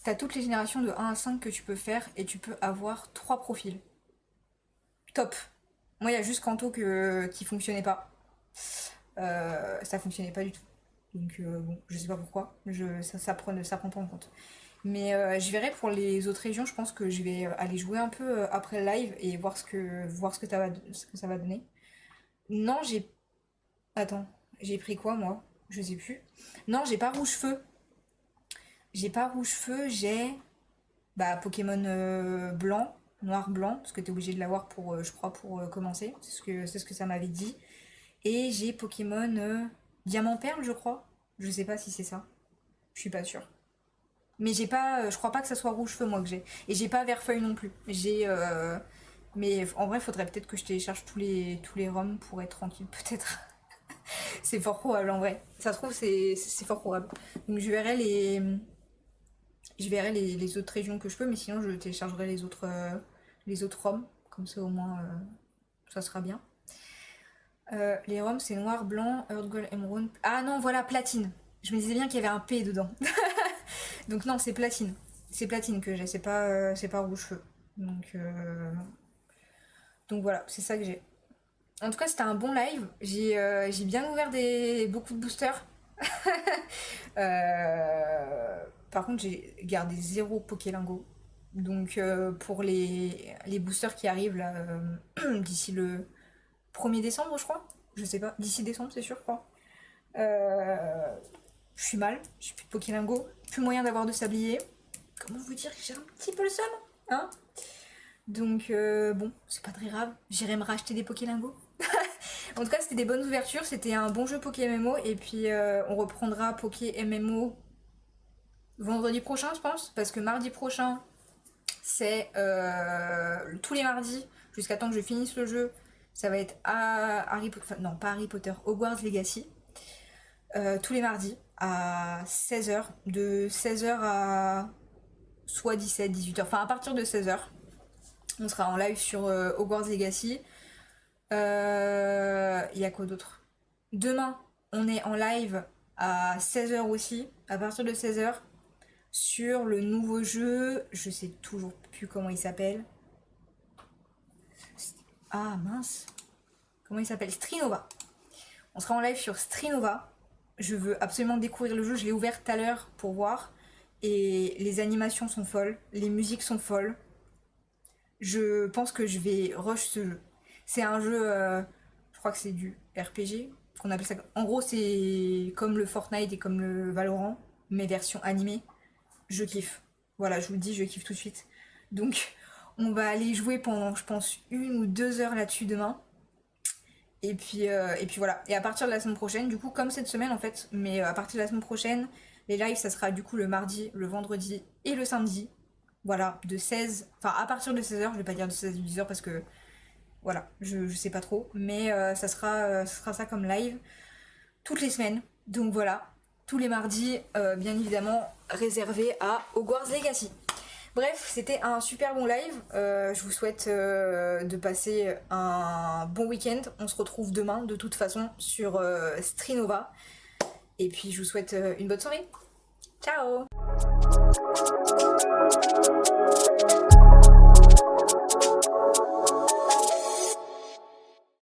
T'as toutes les générations de 1 à 5 que tu peux faire et tu peux avoir 3 profils. Top. Moi, il y a juste Kanto qui fonctionnait pas. Ça fonctionnait pas du tout. Donc, bon, je sais pas pourquoi. Ça prend pas en compte. Mais je verrai pour les autres régions. Je pense que je vais aller jouer un peu après le live et voir ce que ça va donner. Non, j'ai. Attends, j'ai pris quoi moi? Je sais plus. Non, j'ai pas rouge feu. J'ai pas rouge feu, j'ai. Bah, Pokémon blanc, noir-blanc, parce que t'es obligé de l'avoir pour, je crois, pour commencer. C'est ce que ça m'avait dit. Et j'ai Pokémon diamant-perle, je crois. Je sais pas si c'est ça. Je suis pas sûre. Mais j'ai pas. Je crois pas que ça soit rouge-feu, moi, que j'ai. Et j'ai pas vert-feuille non plus. Mais en vrai, faudrait peut-être que je télécharge tous les ROM pour être tranquille, peut-être. C'est fort probable en vrai. Ça se trouve, c'est fort probable. Donc je verrai les autres régions que je peux, mais sinon je téléchargerai les autres ROM. Comme ça au moins ça sera bien. Les ROM c'est noir, blanc, Earth Gold, Emerald. Ah non, voilà, platine. Je me disais bien qu'il y avait un P dedans. Donc non, c'est platine. C'est platine que j'ai, c'est pas rouge feu. Donc voilà, c'est ça que j'ai. En tout cas, c'était un bon live. J'ai bien ouvert beaucoup de boosters. Par contre, j'ai gardé zéro Pokélingo. Donc pour les boosters qui arrivent là d'ici le 1er décembre je crois. Je sais pas, d'ici décembre c'est sûr je crois. Je suis mal, j'ai plus de Pokélingo, plus moyen d'avoir de sablier. Comment vous dire que j'ai un petit peu le seum, hein. Donc bon, c'est pas très grave, j'irai me racheter des Pokélingo. En tout cas c'était des bonnes ouvertures, c'était un bon jeu Poké MMO et puis on reprendra Poké MMO vendredi prochain je pense, parce que mardi prochain c'est tous les mardis jusqu'à temps que je finisse le jeu, ça va être Harry Potter, enfin non pas Harry Potter, Hogwarts Legacy, tous les mardis à 16h, de 16h à soit 17, 18h, enfin à partir de 16h, on sera en live sur Hogwarts Legacy. Il y a quoi d'autre? Demain, on est en live à 16h aussi, à partir de 16h, sur le nouveau jeu, je sais toujours plus comment il s'appelle. Ah mince, comment il s'appelle? Strinova. On sera en live sur Strinova. Je veux absolument découvrir le jeu, je l'ai ouvert tout à l'heure pour voir. Et les animations sont folles, les musiques sont folles. Je pense que je vais rush ce jeu. C'est un jeu, je crois que c'est du RPG, qu'on appelle ça. En gros, c'est comme le Fortnite et comme le Valorant, mais version animée. Je kiffe. Voilà, je vous le dis, je kiffe tout de suite. Donc, on va aller jouer pendant, je pense, 1 ou 2 heures là-dessus demain. Et puis voilà. Et à partir de la semaine prochaine, du coup, comme cette semaine en fait, mais à partir de la semaine prochaine, les lives, ça sera du coup le mardi, le vendredi et le samedi. Voilà, de 16, enfin à partir de 16h, je vais pas dire de 16 ou 10h parce que voilà, je sais pas trop, mais ça sera ça comme live toutes les semaines. Donc voilà, tous les mardis, bien évidemment, réservés à Hogwarts Legacy. Bref, c'était un super bon live. Je vous souhaite de passer un bon week-end. On se retrouve demain, de toute façon, sur Strinova. Et puis, je vous souhaite une bonne soirée. Ciao!